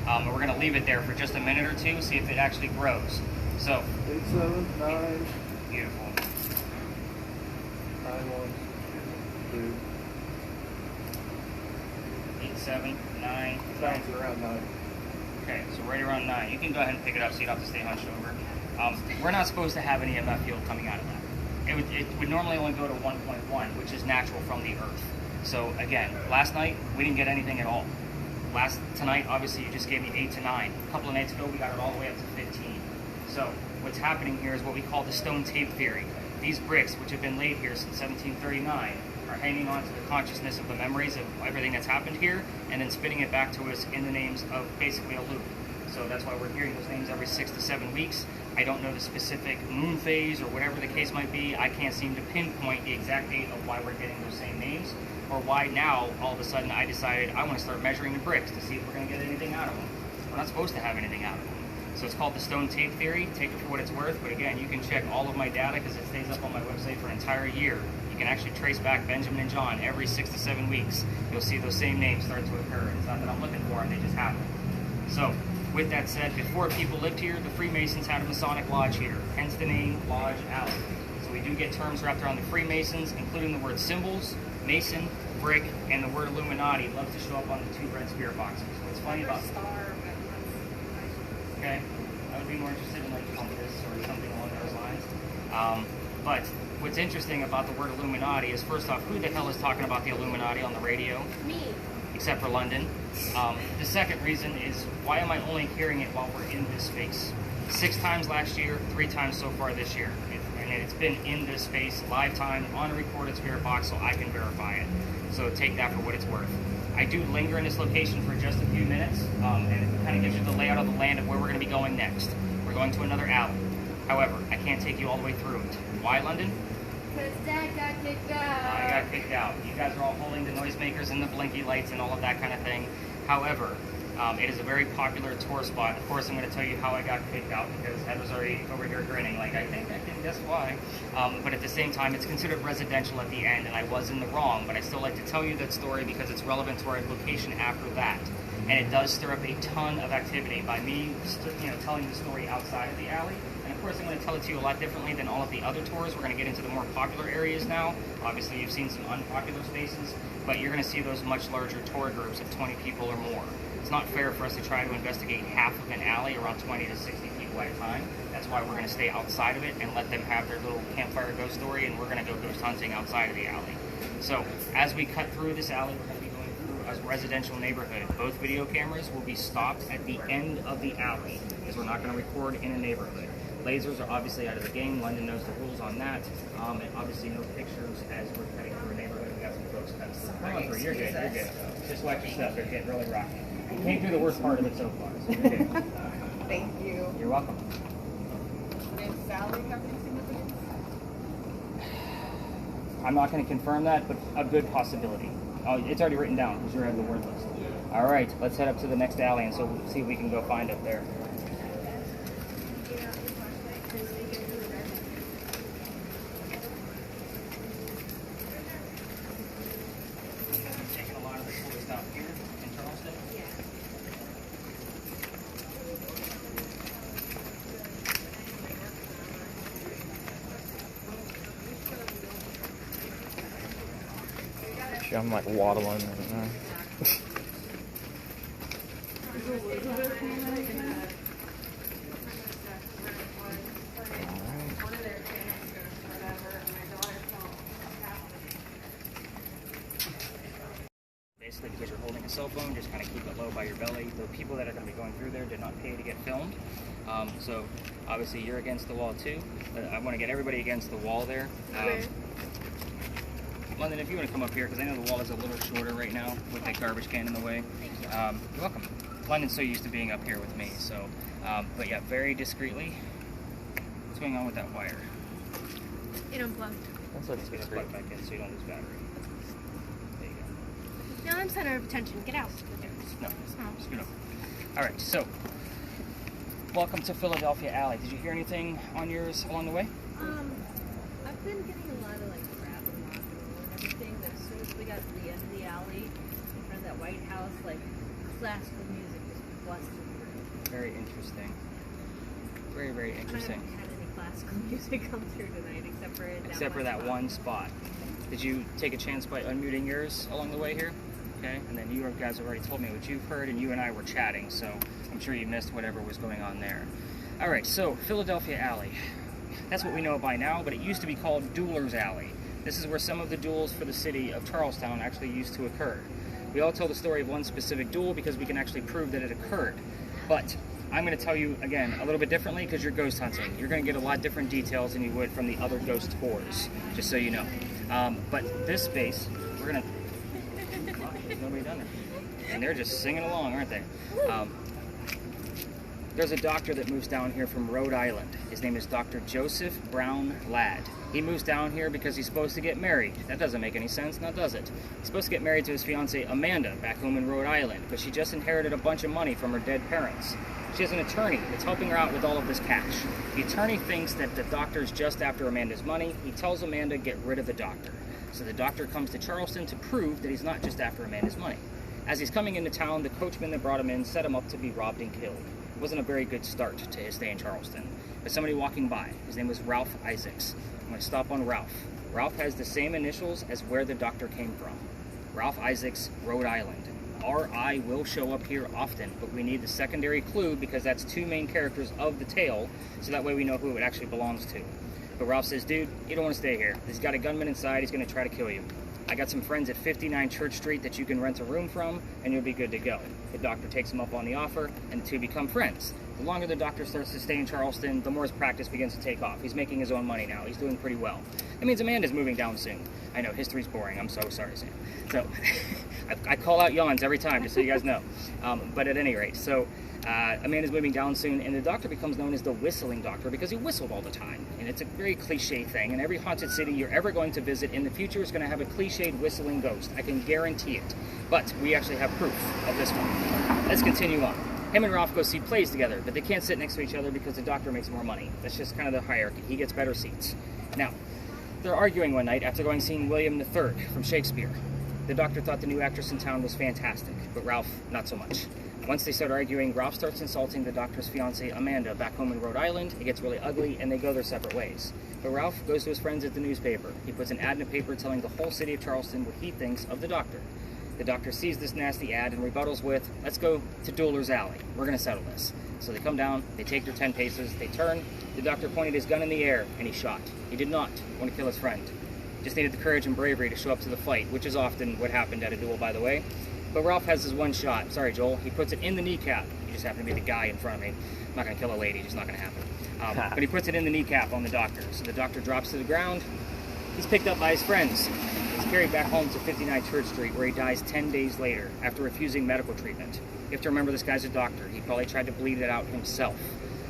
And we're going to leave it there for just a minute or two, see if it actually grows. So, 8, 7, 9, beautiful. 9, 1, 2. 8, 7, 9, Sounds around 9. Okay, so right around 9. You can go ahead and pick it up so you don't have to stay hunched over. We're not supposed to have any EMF field coming out of that. It would normally only go to 1.1, which is natural from the earth. So again, last night, we didn't get anything at all. Tonight, obviously, you just gave me 8 to 9. A couple of nights ago, we got it all the way up to 15. So what's happening here is what we call the stone tape theory. These bricks, which have been laid here since 1739, are hanging on to the consciousness of the memories of everything that's happened here, and then spitting it back to us in the names of basically a loop. So that's why we're hearing those names every 6 to 7 weeks. I don't know the specific moon phase or whatever the case might be. I can't seem to pinpoint the exact date of why we're getting those same names, or why now, all of a sudden, I decided I want to start measuring the bricks to see if we're going to get anything out of them. We're not supposed to have anything out of them. So it's called the stone tape theory. Take it for what it's worth, but again, you can check all of my data because it stays up on my website for an entire year. You can actually trace back Benjamin and John every 6 to 7 weeks. You'll see those same names start to occur. It's not that I'm looking for them, they just happen. So, with that said, before people lived here, the Freemasons had a Masonic lodge here, hence the name Lodge Alley. So we do get terms wrapped around the Freemasons, including the word symbols, Mason, brick, and the word Illuminati loves to show up on the 2 red spirit boxes. What's funny about okay, I would be more interested in like compass or something along those lines. But what's interesting about the word Illuminati is, first off, who the hell is talking about the Illuminati on the radio? Me. Except for London. The second reason is, why am I only hearing it while we're in this space? 6 times last year, 3 times so far this year. And it's been in this space, live time, on a recorded spirit box, so I can verify it. So take that for what it's worth. I do linger in this location for just a few minutes, and it kind of gives you the layout of the land of where we're going to be going next. We're going to another alley. However, I can't take you all the way through it. Why, London? Because Dad got kicked out. I got kicked out. You guys are all holding the noisemakers and the blinky lights and all of that kind of thing. However, it is a very popular tour spot. Of course, I'm going to tell you how I got kicked out because Ed was already over here grinning like, I think I can guess why. But at the same time, it's considered residential at the end, and I was in the wrong. But I still like to tell you that story because it's relevant to our location after that. And it does stir up a ton of activity by me, telling the story outside of the alley. And of course, I'm going to tell it to you a lot differently than all of the other tours. We're going to get into the more popular areas now. Obviously, you've seen some unpopular spaces, but you're going to see those much larger tour groups of 20 people or more. It's not fair for us to try to investigate half of an alley around 20 to 60 people at a time. That's why we're going to stay outside of it and let them have their little campfire ghost story, and we're going to go ghost hunting outside of the alley. So, as we cut through this alley, we're going to be going through a residential neighborhood. Both video cameras will be stopped at the end of the alley, because we're not going to record in a neighborhood. Lasers are obviously out of the game. London knows the rules on that. And obviously no pictures as we're cutting through a neighborhood. We got some folks cutting. You're good, you're good. Just watch your stuff. They're getting really rocky. You can't do the worst part of it so far, so you're good. Thank you. You're welcome. Did Sally have any significance? I'm not going to confirm that, but a good possibility. Oh, it's already written down because you're on the word list. All right, let's head up to the next alley and so we'll see what we can go find up there. Taking a lot of the cool stuff here in Charleston. I'm like waddling right now. Basically, because you're holding a cell phone, just kind of keep it low by your belly. The people that are going to be going through there did not pay to get filmed. So obviously you're against the wall too. I want to get everybody against the wall there. London, if you want to come up here, because I know the wall is a little shorter right now with that garbage can in the way. Thank you. You're welcome. London's so used to being up here with me, so, but yeah, very discreetly. What's going on with that wire? It unplugged. Let's get it plugged back in so you don't lose battery. There you go. Now I'm center of attention. Get out. No, scoot up. All right, so welcome to Philadelphia Alley. Did you hear anything on yours along the way? I've been getting a lot of like crap and everything. That as soon as we got to the end of the alley, in front of that White House, like classical music just busted through. Very interesting. Very, very interesting. I haven't had any classical music come through tonight, except for that one spot. Did you take a chance by unmuting yours along the way here? Okay, and then you guys have already told me what you've heard, and you and I were chatting, so I'm sure you missed whatever was going on there. All right, so Philadelphia Alley. That's what we know by now, but it used to be called Dueler's Alley. This is where some of the duels for the city of Charlestown actually used to occur. We all tell the story of one specific duel because we can actually prove that it occurred. But I'm going to tell you, again, a little bit differently because you're ghost hunting. You're going to get a lot different details than you would from the other ghost tours, just so you know. But this space, we're going to... There's nobody down there. And they're just singing along, aren't they? There's a doctor that moves down here from Rhode Island. His name is Dr. Joseph Brown Ladd. He moves down here because he's supposed to get married. That doesn't make any sense, now does it? He's supposed to get married to his fiancée Amanda back home in Rhode Island, but she just inherited a bunch of money from her dead parents. She has an attorney that's helping her out with all of this cash. The attorney thinks that the doctor's just after Amanda's money. He tells Amanda, get rid of the doctor. So the doctor comes to Charleston to prove that he's not just after Amanda's money. As he's coming into town, the coachman that brought him in set him up to be robbed and killed. It wasn't a very good start to his stay in Charleston. But somebody walking by, his name was Ralph Isaacs. I'm going to stop on Ralph. Ralph has the same initials as where the doctor came from. Ralph Isaacs, Rhode Island. R.I. will show up here often, but we need the secondary clue because that's two main characters of the tale, so that way we know who it actually belongs to. But Ralph says, dude, you don't want to stay here. He's got a gunman inside, he's going to try to kill you. I got some friends at 59 Church Street that you can rent a room from, and you'll be good to go. The doctor takes him up on the offer, and the two become friends. The longer the doctor starts to stay in Charleston, the more his practice begins to take off. He's making his own money now. He's doing pretty well. That means Amanda's moving down soon. I know, history's boring. I'm so sorry, Sam. So, I call out yawns every time, just so you guys know. But at any rate, so Amanda's moving down soon, and the doctor becomes known as the whistling doctor because he whistled all the time. And it's a very cliche thing, and every haunted city you're ever going to visit in the future is going to have a cliched whistling ghost. I can guarantee it. But we actually have proof of this one. Let's continue on. Him and Ralph go see plays together, but they can't sit next to each other because the doctor makes more money. That's just kind of the hierarchy. He gets better seats. Now, they're arguing one night after going seeing William III from Shakespeare. The doctor thought the new actress in town was fantastic, but Ralph, not so much. Once they start arguing, Ralph starts insulting the doctor's fiancée, Amanda, back home in Rhode Island. It gets really ugly, and they go their separate ways. But Ralph goes to his friends at the newspaper. He puts an ad in the paper telling the whole city of Charleston what he thinks of the doctor. The doctor sees this nasty ad and rebuttals with, let's go to Dueler's Alley. We're going to settle this. So they come down, they take their 10 paces, they turn. The doctor pointed his gun in the air, and he shot. He did not want to kill his friend. Just needed the courage and bravery to show up to the fight, which is often what happened at a duel, by the way. But Ralph has his one shot. Sorry, Joel. He puts it in the kneecap. You just happen to be the guy in front of me. I'm not going to kill a lady. It's not going to happen. But he puts it in the kneecap on the doctor. So the doctor drops to the ground. He's picked up by his friends. He's carried back home to 59 Church Street, where he dies 10 days later after refusing medical treatment. You have to remember this guy's a doctor. He probably tried to bleed it out himself.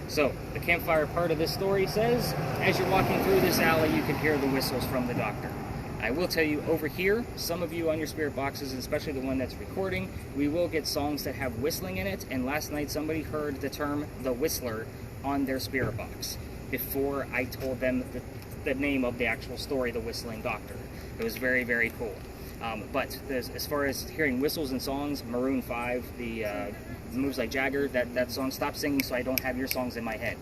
So, the campfire part of this story says, as you're walking through this alley, you can hear the whistles from the doctor. I will tell you, over here, some of you on your spirit boxes, especially the one that's recording, we will get songs that have whistling in it, and last night somebody heard the term, the whistler, on their spirit box, before I told them the name of the actual story, the whistling doctor. It was very, very cool. But as far as hearing whistles and songs, Maroon 5, the Moves Like Jagger, that song, Stop Singing So I Don't Have Your Songs in My Head.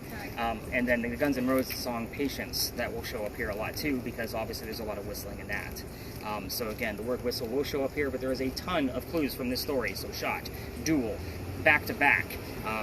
And then the Guns N' Roses song, Patience, that will show up here a lot too, because obviously there's a lot of whistling in that. So again, the word whistle will show up here, but there is a ton of clues from this story. So shot, duel, back to back.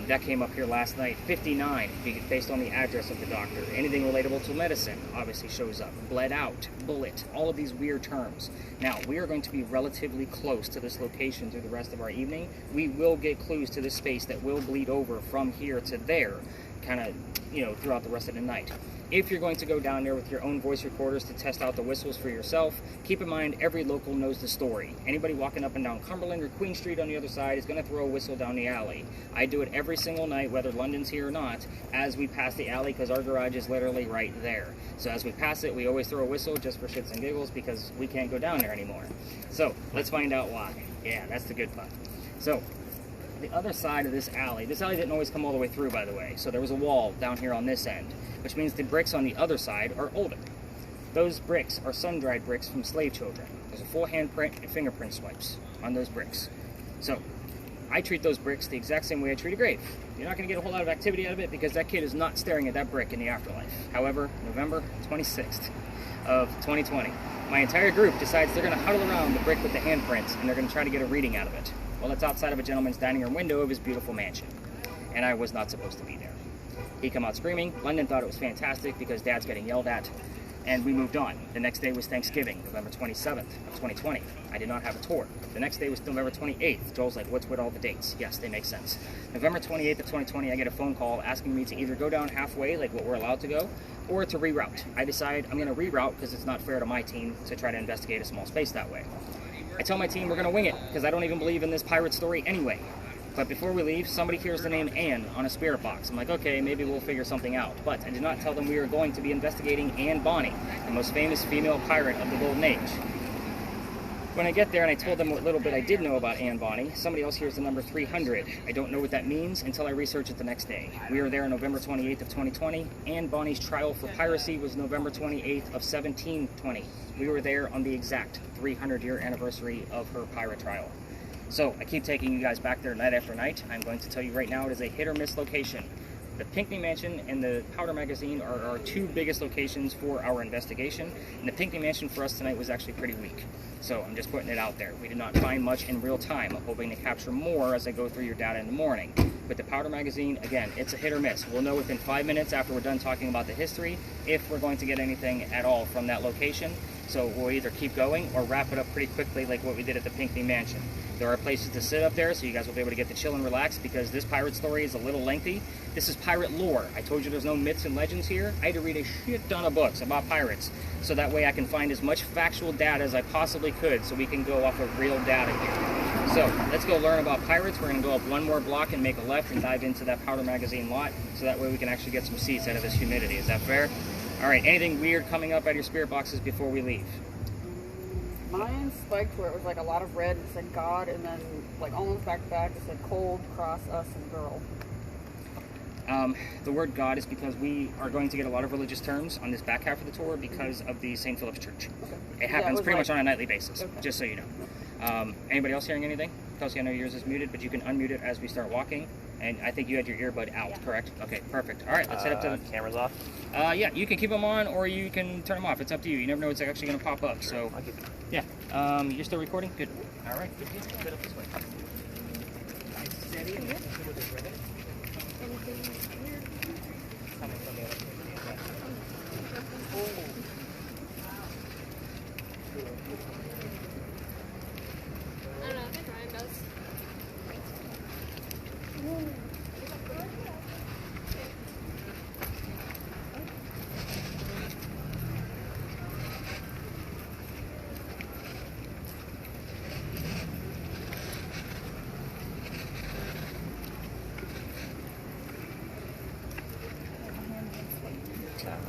That came up here last night. 59, based on the address of the doctor. Anything relatable to medicine obviously shows up. Bled out, bullet, all of these weird terms. Now, we are going to be relatively close to this location through the rest of our evening. We will get clues to this space that will bleed over from here to there, kind of, throughout the rest of the night. If you're going to go down there with your own voice recorders to test out the whistles for yourself, keep in mind every local knows the story. Anybody walking up and down Cumberland or Queen Street on the other side is going to throw a whistle down the alley. I do it every single night, whether London's here or not, as we pass the alley, because our garage is literally right there. So as we pass it, we always throw a whistle just for shits and giggles, because we can't go down there anymore. So let's find out why. Yeah, that's the good part. So the other side of this alley didn't always come all the way through, by the way. So there was a wall down here on this end, which means the bricks on the other side are older. Those bricks are sun-dried bricks from slave children. There's a full handprint and fingerprint swipes on those bricks. So I treat those bricks the exact same way I treat a grave. You're not going to get a whole lot of activity out of it because that kid is not staring at that brick in the afterlife. However, November 26th of 2020, my entire group decides they're going to huddle around the brick with the handprints and they're going to try to get a reading out of it. Well, it's outside of a gentleman's dining room window of his beautiful mansion, and I was not supposed to be there. He come out screaming. London thought it was fantastic because Dad's getting yelled at, and we moved on. The next day was Thanksgiving, November 27th of 2020. I did not have a tour. The next day was November 28th. Joel's like, what's with all the dates? Yes, they make sense. November 28th of 2020, I get a phone call asking me to either go down halfway, like what we're allowed to go, or to reroute. I decide I'm going to reroute because it's not fair to my team to try to investigate a small space that way. I tell my team we're going to wing it because I don't even believe in this pirate story anyway. But before we leave, somebody hears the name Anne on a spirit box. I'm like, okay, maybe we'll figure something out. But I did not tell them we were going to be investigating Anne Bonny, the most famous female pirate of the Golden Age. When I get there and I told them what little bit I did know about Anne Bonny, somebody else hears the number 300. I don't know what that means until I research it the next day. We were there on November 28th of 2020. Anne Bonny's trial for piracy was November 28th of 1720. We were there on the exact 300-year anniversary of her pirate trial. So I keep taking you guys back there night after night. I'm going to tell you right now it is a hit or miss location. The Pinckney Mansion and the Powder Magazine are our two biggest locations for our investigation, and the Pinckney Mansion for us tonight was actually pretty weak. So I'm just putting it out there. We did not find much in real time. I'm hoping to capture more as I go through your data in the morning. But the Powder Magazine, again, it's a hit or miss. We'll know within 5 minutes after we're done talking about the history if we're going to get anything at all from that location. So we'll either keep going or wrap it up pretty quickly like what we did at the Pinckney Mansion. There are places to sit up there so you guys will be able to get to chill and relax because this pirate story is a little lengthy. This is pirate lore. I told you there's no myths and legends here. I had to read a shit ton of books about pirates so that way I can find as much factual data as I possibly could so we can go off of real data here. So let's go learn about pirates. We're going to go up one more block and make a left and dive into that Powder Magazine lot so that way we can actually get some seats out of this humidity. Is that fair? All right, anything weird coming up out of your spirit boxes before we leave? Mine spiked where it was like a lot of red and said God, and then like almost back to back it said cold, cross, us, and girl. The word God is because we are going to get a lot of religious terms on this back half of the tour because of the St. Philip's Church. Okay. It happens pretty much on a nightly basis, just so you know. Anybody else hearing anything? Kelsey, I know yours is muted, but you can unmute it as we start walking. And I think you had your earbud out, correct? Okay, perfect. All right, let's head up to the... Cameras off? Yeah, you can keep them on or you can turn them off. It's up to you. You never know what's actually going to pop up, so... Yeah. You're still recording? Good. All right, good deal. Get up this way. Nice, steady. I don't know, I think Ryan does.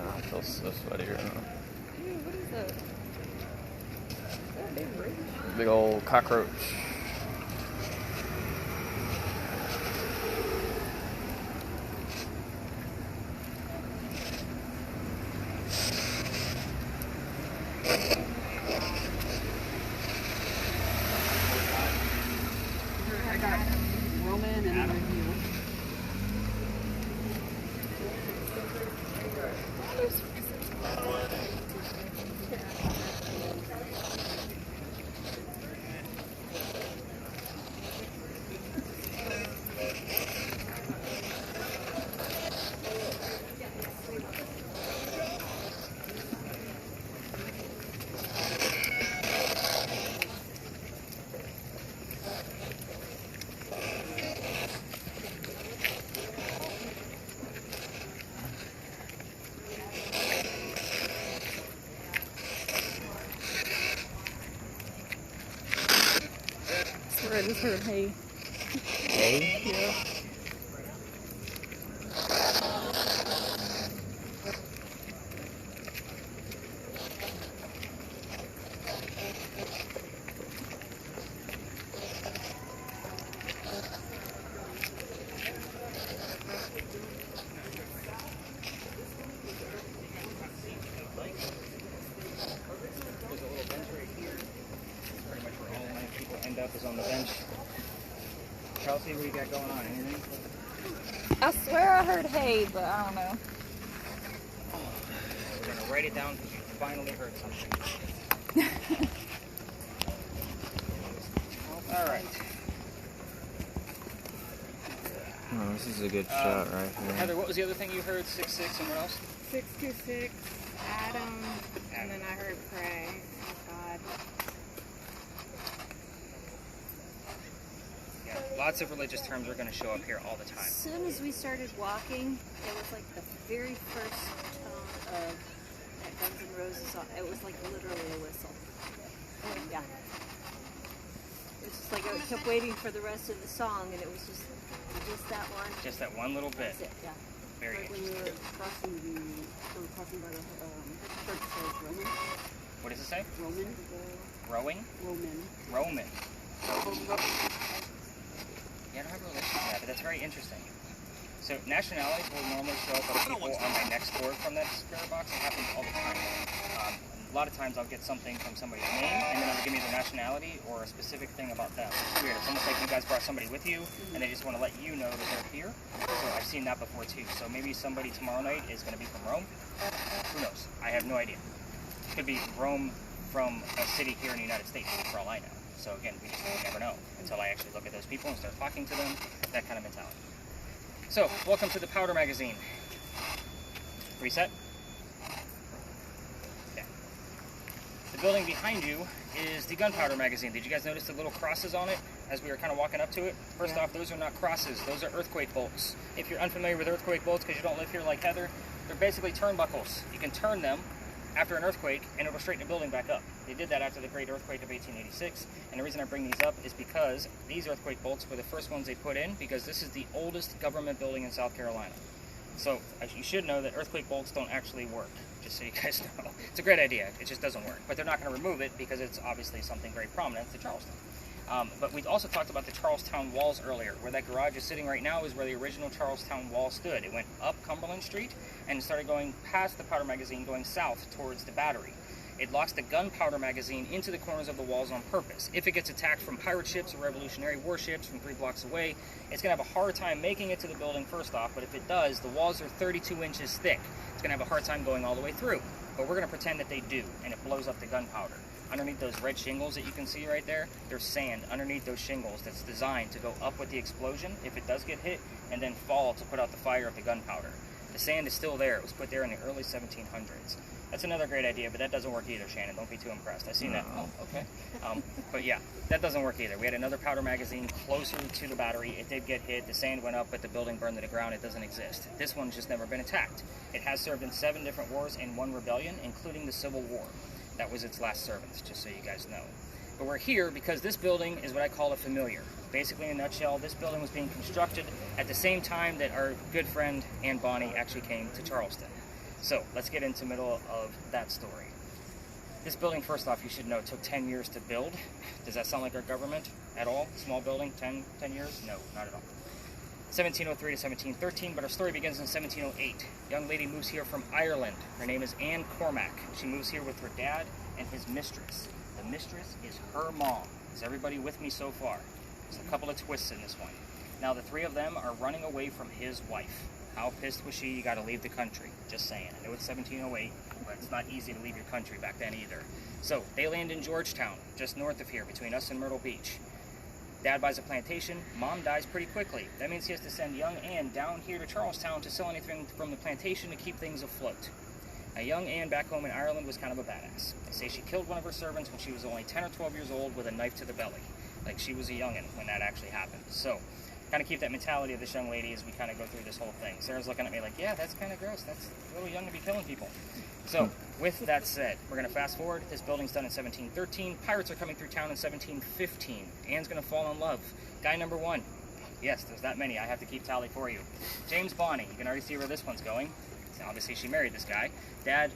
I feel so sweaty right now. What is that? Is that a big bridge? Big old cockroach. I got Roman and Review. I just heard hay. Hey? Yeah. There's a little bench right here. Pretty much where all my people end up is on the bench. Chelsea, what do you got going on? Anything? I swear I heard hay, but I don't know. We're going to write it down because you finally heard something. All right. Oh, this is a good shot right here. Heather, what was the other thing you heard? 6'6" and what else? 626, Adam, and then I heard pray. Oh, God. Yeah, lots of religious terms are going to show up here all the time. As soon as we started walking, it was like the very first tone of that Guns N' Roses song. It was like literally a whistle. Yeah. It was just like I kept waiting for the rest of the song, and it was just that one. Just that one little bit. That's it, yeah. Very Like when interesting. we were crossing by the church says Roman. What does it say? Roman. Rowing? Roman. Roman. Yeah, I don't have a relation to that, but that's very interesting. So nationalities will normally show up on people on my next board from that spirit box. It happens all the time. A lot of times I'll get something from somebody's name, and then it'll give me their nationality or a specific thing about them. It's weird. It's almost like you guys brought somebody with you, and they just want to let you know that they're here. So I've seen that before too. So maybe somebody tomorrow night is going to be from Rome. Who knows? I have no idea. It could be Rome from a city here in the United States, for all I know. So again, we just never know until I actually look at those people and start talking to them, that kind of mentality. So, welcome to the Powder Magazine. Reset. Okay. The building behind you is the Gunpowder Magazine. Did you guys notice the little crosses on it as we were kind of walking up to it? First off, those are not crosses. Those are earthquake bolts. If you're unfamiliar with earthquake bolts because you don't live here like Heather, they're basically turnbuckles. You can turn them after an earthquake and it'll straighten the building back up. They did that after the Great Earthquake of 1886, and the reason I bring these up is because these earthquake bolts were the first ones they put in because this is the oldest government building in South Carolina. So you should know that earthquake bolts don't actually work, just so you guys know. It's a great idea, it just doesn't work. But they're not going to remove it because it's obviously something very prominent to Charleston. But we also talked about the Charlestown Walls earlier. Where that garage is sitting right now is where the original Charlestown Wall stood. It went up Cumberland Street and started going past the Powder Magazine, going south towards the Battery. It locks the Gunpowder Magazine into the corners of the walls on purpose. If it gets attacked from pirate ships or Revolutionary warships from 3 blocks away, it's going to have a hard time making it to the building first off, but if it does, the walls are 32 inches thick. It's going to have a hard time going all the way through. But we're going to pretend that they do, and it blows up the gunpowder. Underneath those red shingles that you can see right there, there's sand underneath those shingles that's designed to go up with the explosion if it does get hit, and then fall to put out the fire of the gunpowder. The sand is still there. It was put there in the early 1700s. That's another great idea, but that doesn't work either, Shannon. Don't be too impressed. I've seen that. Oh, okay. But yeah, that doesn't work either. We had another powder magazine closer to the Battery. It did get hit. The sand went up, but the building burned to the ground. It doesn't exist. This one's just never been attacked. It has served in 7 different wars and 1 rebellion, including the Civil War. That was its last servants, just so you guys know. But we're here because this building is what I call a familiar. Basically, in a nutshell, this building was being constructed at the same time that our good friend Anne Bonny actually came to Charleston. So let's get into the middle of that story. This building, first off, you should know, took 10 years to build. Does that sound like our government at all? Small building, 10 years? No, not at all. 1703 to 1713, but our story begins in 1708. A young lady moves here from Ireland. Her name is Anne Cormack. She moves here with her dad and his mistress. The mistress is her mom. Is everybody with me so far? There's a couple of twists in this one. Now the 3 of them are running away from his wife. How pissed was she? You got to leave the country. Just saying. I know it's 1708, but it's not easy to leave your country back then either. So they land in Georgetown, just north of here, between us and Myrtle Beach. Dad buys a plantation. Mom dies pretty quickly. That means he has to send young Anne down here to Charlestown to sell anything from the plantation to keep things afloat. Now, young Anne back home in Ireland was kind of a badass. They say she killed one of her servants when she was only 10 or 12 years old with a knife to the belly. Like, she was a youngin' when that actually happened. So, kind of keep that mentality of this young lady as we kind of go through this whole thing. Sarah's looking at me like, yeah, that's kind of gross. That's a little young to be killing people. So, with that said, we're going to fast forward. This building's done in 1713. Pirates are coming through town in 1715. Anne's going to fall in love. Guy number 1. Yes, there's that many. I have to keep tally for you. James Bonny. You can already see where this one's going. So obviously, she married this guy. Dad,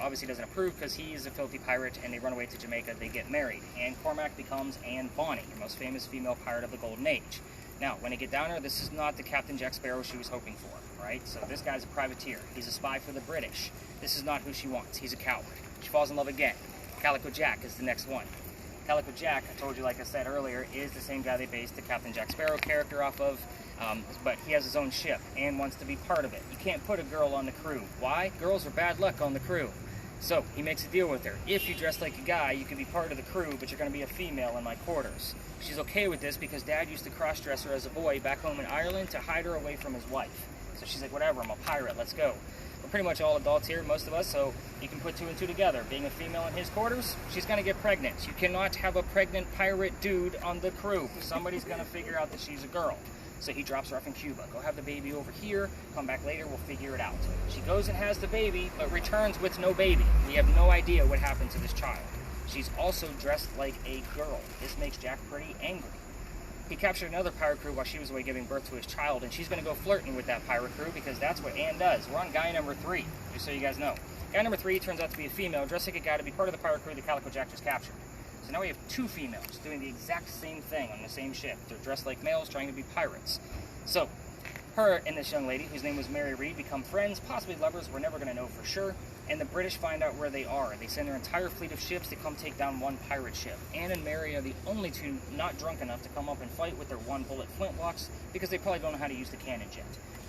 obviously doesn't approve because he's a filthy pirate, and they run away to Jamaica. They get married. Anne Cormac becomes Anne Bonny, the most famous female pirate of the Golden Age. Now, when they get down there, this is not the Captain Jack Sparrow she was hoping for, right? So this guy's a privateer. He's a spy for the British. This is not who she wants. He's a coward. She falls in love again. Calico Jack is the next one. Calico Jack, I told you, like I said earlier, is the same guy they based the Captain Jack Sparrow character off of, but he has his own ship and wants to be part of it. You can't put a girl on the crew. Why? Girls are bad luck on the crew. So he makes a deal with her. If you dress like a guy, you can be part of the crew, but you're going to be a female in my quarters. She's okay with this because Dad used to cross-dress her as a boy back home in Ireland to hide her away from his wife. So she's like, whatever, I'm a pirate, let's go. We're pretty much all adults here, most of us, so you can put 2 and 2 together. Being a female in his quarters, she's going to get pregnant. You cannot have a pregnant pirate dude on the crew. Somebody's going to figure out that she's a girl. So he drops her off in Cuba. Go have the baby over here. Come back later. We'll figure it out. She goes and has the baby, but returns with no baby. We have no idea what happened to this child. She's also dressed like a girl. This makes Jack pretty angry. He captured another pirate crew while she was away giving birth to his child, and she's going to go flirting with that pirate crew because that's what Anne does. We're on guy number 3, just so you guys know. Guy number 3 turns out to be a female, dressed like a guy to be part of the pirate crew that Calico Jack just captured. So now we have 2 females doing the exact same thing on the same ship. They're dressed like males trying to be pirates. So, her and this young lady, whose name was Mary Read, become friends, possibly lovers. We're never going to know for sure. And the British find out where they are. They send their entire fleet of ships to come take down one pirate ship. Anne and Mary are the only 2 not drunk enough to come up and fight with their 1-bullet flintlocks because they probably don't know how to use the cannon yet.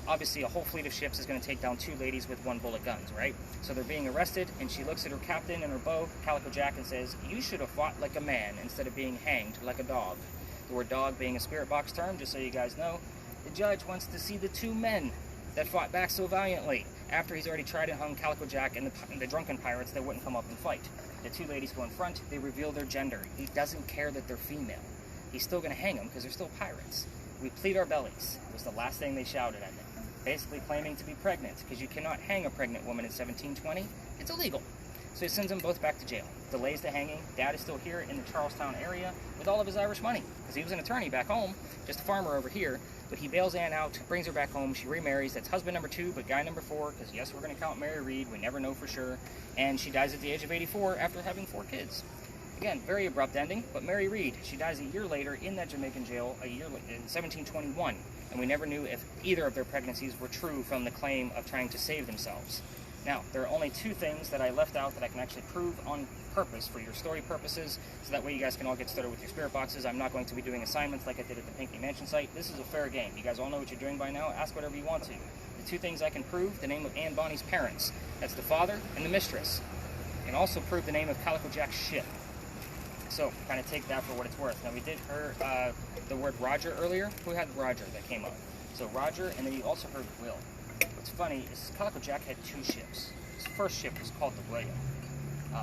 Obviously, a whole fleet of ships is going to take down 2 ladies with 1-bullet guns, right? So they're being arrested, and she looks at her captain and her beau, Calico Jack, and says, "You should have fought like a man instead of being hanged like a dog." The word dog being a spirit box term, just so you guys know. The judge wants to see the 2 men that fought back so valiantly after he's already tried and hung Calico Jack and the drunken pirates that wouldn't come up and fight. The 2 ladies go in front. They reveal their gender. He doesn't care that they're female. He's still going to hang them because they're still pirates. "We plead our bellies," was the last thing they shouted at them. Basically claiming to be pregnant, because you cannot hang a pregnant woman in 1720. It's illegal. So he sends them both back to jail. Delays the hanging. Dad is still here in the Charlestown area with all of his Irish money, because he was an attorney back home, just a farmer over here. But he bails Anne out, brings her back home. She remarries. That's husband number 2, but guy number 4, because yes, we're going to count Mary Read. We never know for sure. And she dies at the age of 84 after having 4 kids. Again, very abrupt ending, but Mary Read, she dies a year later in that Jamaican jail, in 1721, and we never knew if either of their pregnancies were true from the claim of trying to save themselves. Now, there are only 2 things that I left out that I can actually prove on purpose for your story purposes, so that way you guys can all get started with your spirit boxes. I'm not going to be doing assignments like I did at the Pinckney Mansion site. This is a fair game. You guys all know what you're doing by now. Ask whatever you want to. The 2 things I can prove: the name of Anne Bonny's parents. That's the father and the mistress. And also prove the name of Calico Jack's ship. So, kind of take that for what it's worth. Now, we did hear the word Roger earlier. Who had Roger that came up? So, Roger, and then you also heard Will. What's funny is Calico Jack had 2 ships. His first ship was called the William.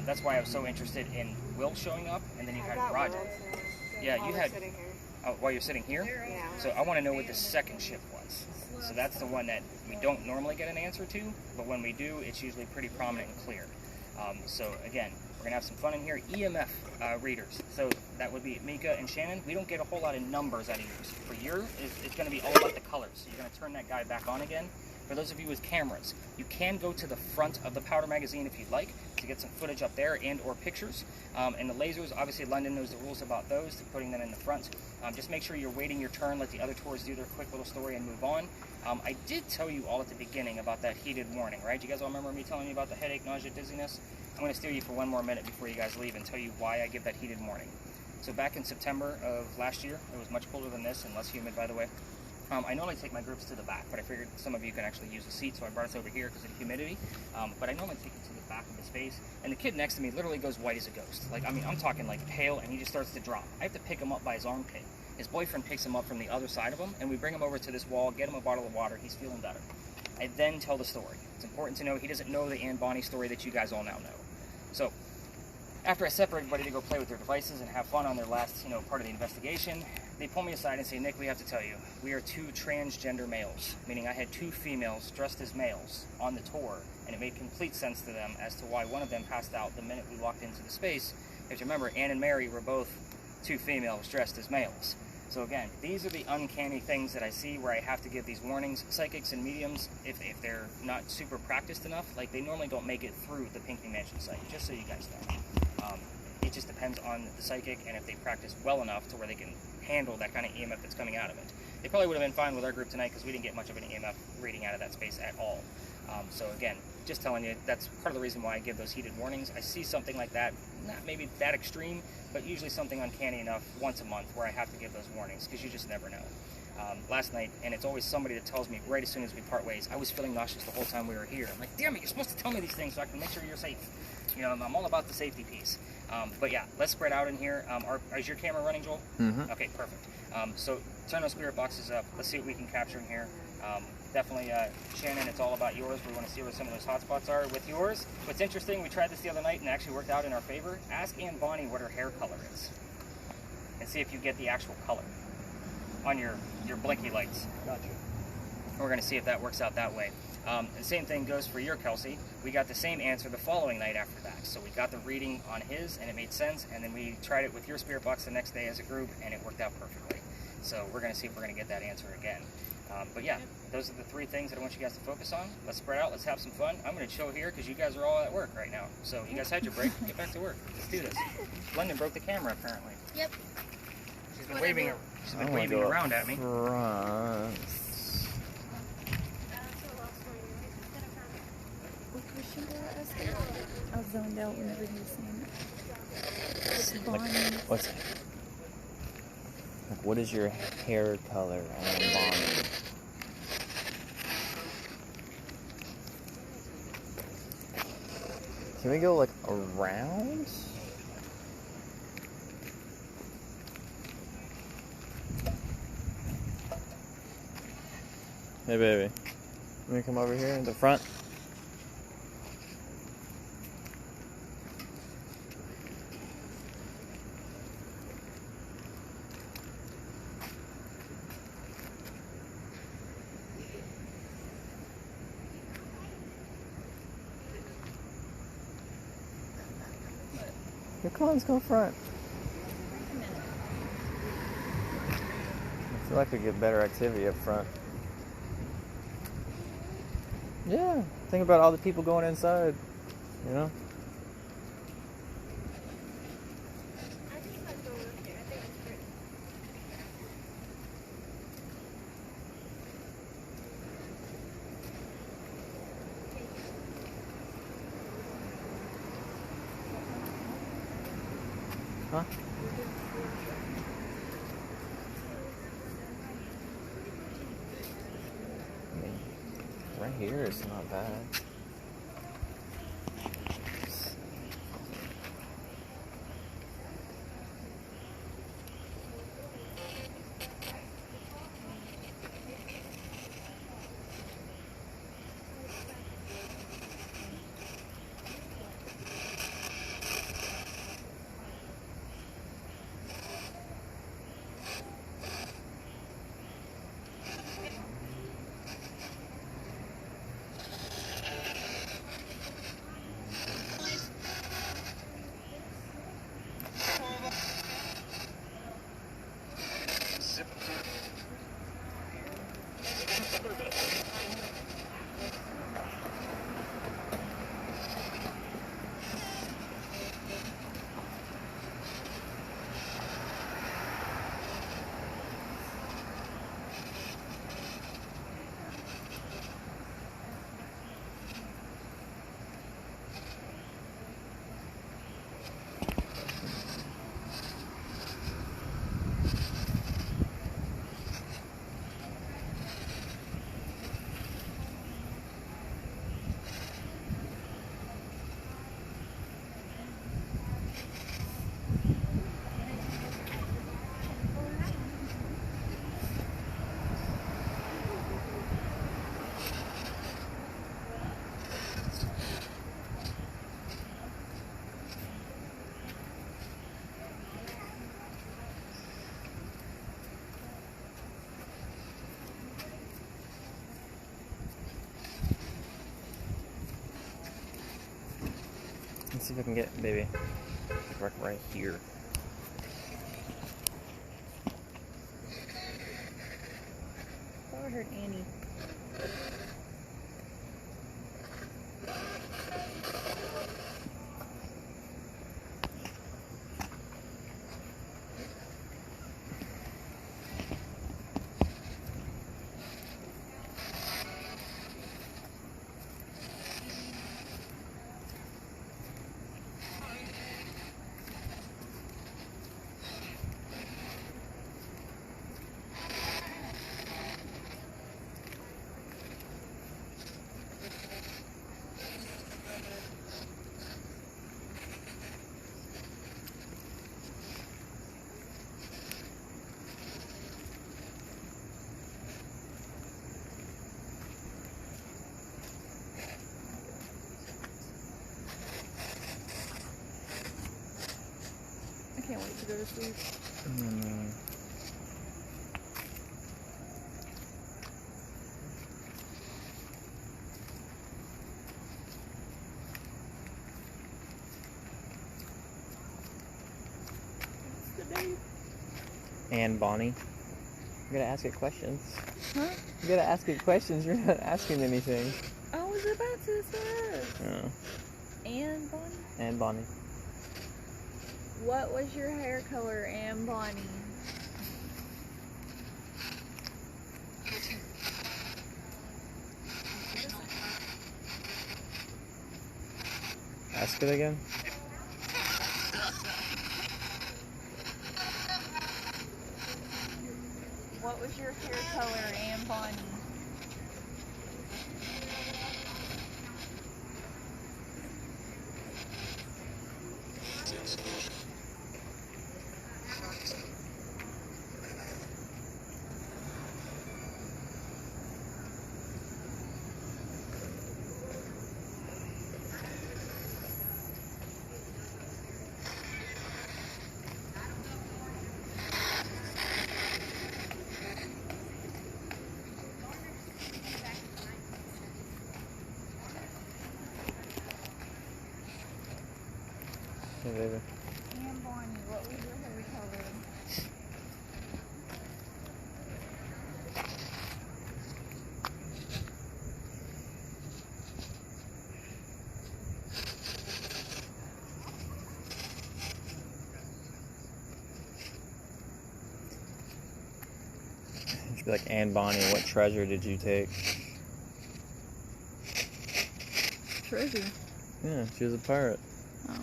That's why I was so interested in Will showing up, and then you had Roger. Yeah, you had... while you're sitting here? Yeah. So, I want to know what the second ship was. So, that's the one that we don't normally get an answer to, but when we do, it's usually pretty prominent and clear. So, again, we're going to have some fun in here. EMF readers. So that would be Mika and Shannon. We don't get a whole lot of numbers out of yours. For yours, it's going to be all about the colors. So you're going to turn that guy back on again. For those of you with cameras, you can go to the front of the Powder Magazine if you'd like to get some footage up there and or pictures. And the lasers, obviously London knows the rules about those, to putting them in the front. Just make sure you're waiting your turn, let the other tours do their quick little story and move on. I did tell you all at the beginning about that heated warning, right? You guys all remember me telling you about the headache, nausea, dizziness? I'm going to steer you for 1 more minute before you guys leave and tell you why I give that heated warning. So back in September of last year, it was much colder than this and less humid, by the way. I normally take my groups to the back, but I figured some of you can actually use a seat, so I brought us over here because of the humidity. But I normally take it to the back of the space, and the kid next to me literally goes white as a ghost. Like, I mean, I'm talking like pale, and he just starts to drop. I have to pick him up by his armpit. His boyfriend picks him up from the other side of him, and we bring him over to this wall, get him a bottle of water. He's feeling better. I then tell the story. It's important to know he doesn't know the Anne Bonny story that you guys all now know. So, after I separate everybody to go play with their devices and have fun on their last, part of the investigation, they pull me aside and say, Nick, we have to tell you, we are 2 transgender males, meaning I had 2 females dressed as males on the tour, and it made complete sense to them as to why one of them passed out the minute we walked into the space. If you remember, Ann and Mary were both 2 females dressed as males. So again, these are the uncanny things that I see where I have to give these warnings. Psychics and mediums, if they're not super practiced enough, like they normally don't make it through the Pinckney Mansion site, just so you guys know. It just depends on the psychic and if they practice well enough to where they can handle that kind of EMF that's coming out of it. They probably would have been fine with our group tonight because we didn't get much of an EMF reading out of that space at all. So again, just telling you, that's part of the reason why I give those heated warnings. I see something like that, not maybe that extreme, but usually something uncanny enough once a month where I have to give those warnings because you just never know. Last night, and it's always somebody that tells me right as soon as we part ways, I was feeling nauseous the whole time we were here. I'm like, damn it, you're supposed to tell me these things so I can make sure you're safe. You know, I'm all about the safety piece. But yeah, let's spread out in here. Is your camera running, Joel? Mm-hmm. Okay, perfect. So turn those spirit boxes up. Let's see what we can capture in here. Definitely, Shannon, it's all about yours. We want to see where some of those hot spots are with yours. What's interesting, we tried this the other night and it actually worked out in our favor. Ask Ann Bonnie what her hair color is and see if you get the actual color on your blinky lights. Gotcha. We're going to see if that works out that way. The same thing goes for your Kelsey. We got the same answer the following night after that. So we got the reading on his and it made sense, and then we tried it with your spirit box the next day as a group and it worked out perfectly. So we're going to see if we're going to get that answer again. But yeah, those are the 3 things that I want you guys to focus on. Let's spread out. Let's have some fun. I'm going to chill here because you guys are all at work right now. So you guys had your break. Get back to work. Let's do this. London broke the camera apparently. Yep. She's been waving around at me. Front. I was zoned out whenever he was saying it. What's like, what is your hair color on Bonnie? Can we go like around? Hey baby, let me come over here in the front. Come on, let's go front. I feel like we get better activity up front. Yeah, think about all the people going inside, you know? I think let's go with here. I think it's pretty. Huh? I mean, right here it's not bad. Let's see if I can get, baby, right here. I heard Annie. I can't wait to go to sleep. What's the name? And Bonnie. You gotta ask it questions. Huh? You gotta ask it questions. You're not asking anything. I was about to say. Oh. And Bonnie? And Bonnie. What was your hair color, Anne Bonnie? Ask it again. What was your hair color, Anne Bonnie? Hey, baby. Anne Bonnie, what was your hair color? It should be like, and Bonnie, what treasure did you take? Treasure. Yeah, she was a pirate. Oh.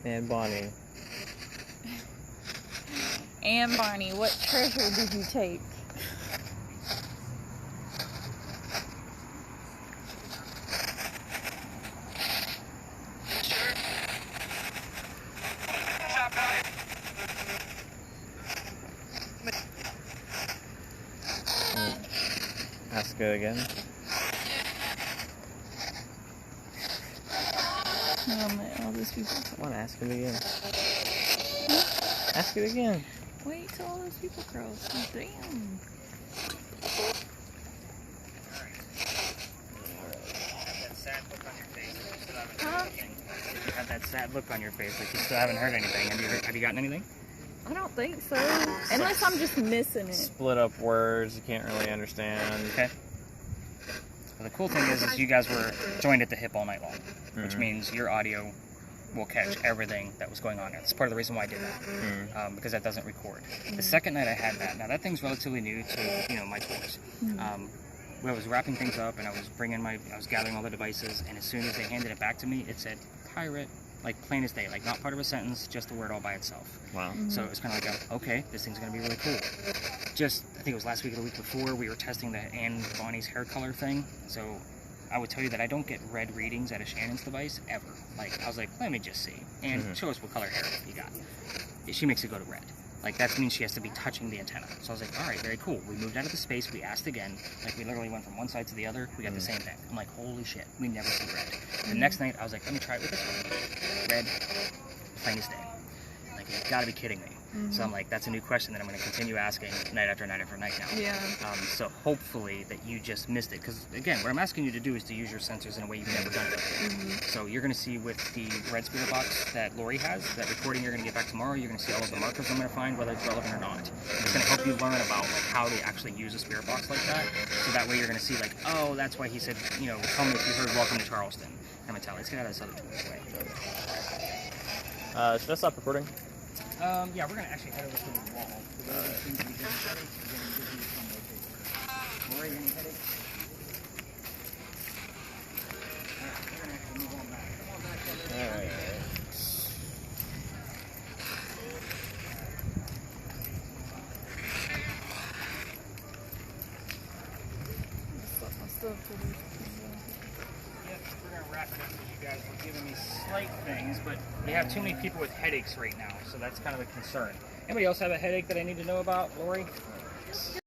And Bonnie. Anne Bonnie, what treasure did you take? Ask it again. All those people. Come on, ask it again. Ask it again. Wait till all those people cross. Damn. Huh? You have that sad look on your face like you still haven't heard anything. Have you gotten anything? I don't think so. Unless I'm just missing it. Split up words you can't really understand. Okay. Well, the cool thing is you guys were joined at the hip all night long, which means your audio will catch everything that was going on. That's part of the reason why I did that, because that doesn't record. The second night I had that, now that thing's relatively new to my tours. When I was wrapping things up and I was gathering all the devices, and as soon as they handed it back to me, it said pirate, like plain as day, like not part of a sentence, just a word all by itself. Wow. So it was kind of like, okay, this thing's gonna be really cool. Just, I think it was last week or the week before, we were testing the Anne Bonnie's hair color thing. So I would tell you that I don't get red readings out of Shannon's device ever. Like, I was like, let me just see. And show us what color hair you got. She makes it go to red. Like, that means she has to be touching the antenna. So I was like, all right, very cool. We moved out of the space. We asked again. Like, we literally went from one side to the other. We got the same thing. I'm like, holy shit. We never see red. The next night, I was like, let me try it with this one. Red, plain as day. Like, you've got to be kidding me. So I'm like, that's a new question that I'm going to continue asking night after night after night now. Yeah. So hopefully that you just missed it, because again, what I'm asking you to do is to use your sensors in a way you've never done it before. So you're going to see with the red spirit box that LORRI has, that recording you're going to get back tomorrow, you're going to see all of the markers I'm going to find, whether it's relevant or not. It's going to help you learn about like how to actually use a spirit box like that. So that way you're going to see like, oh, that's why he said, you know, tell me if you heard welcome to Charleston. I'm going to tell you, let's get out of this other tool away. Should I stop recording? Yeah, we're going to actually head over to the wall. LORRI, any headaches? We're going to actually move on back. Come on back over there. Alright. Yep, we're going to wrap it up because you guys were giving me slight things, but we have too many people with headaches right now, so that's kind of a concern. Anybody else have a headache that I need to know about, LORRI?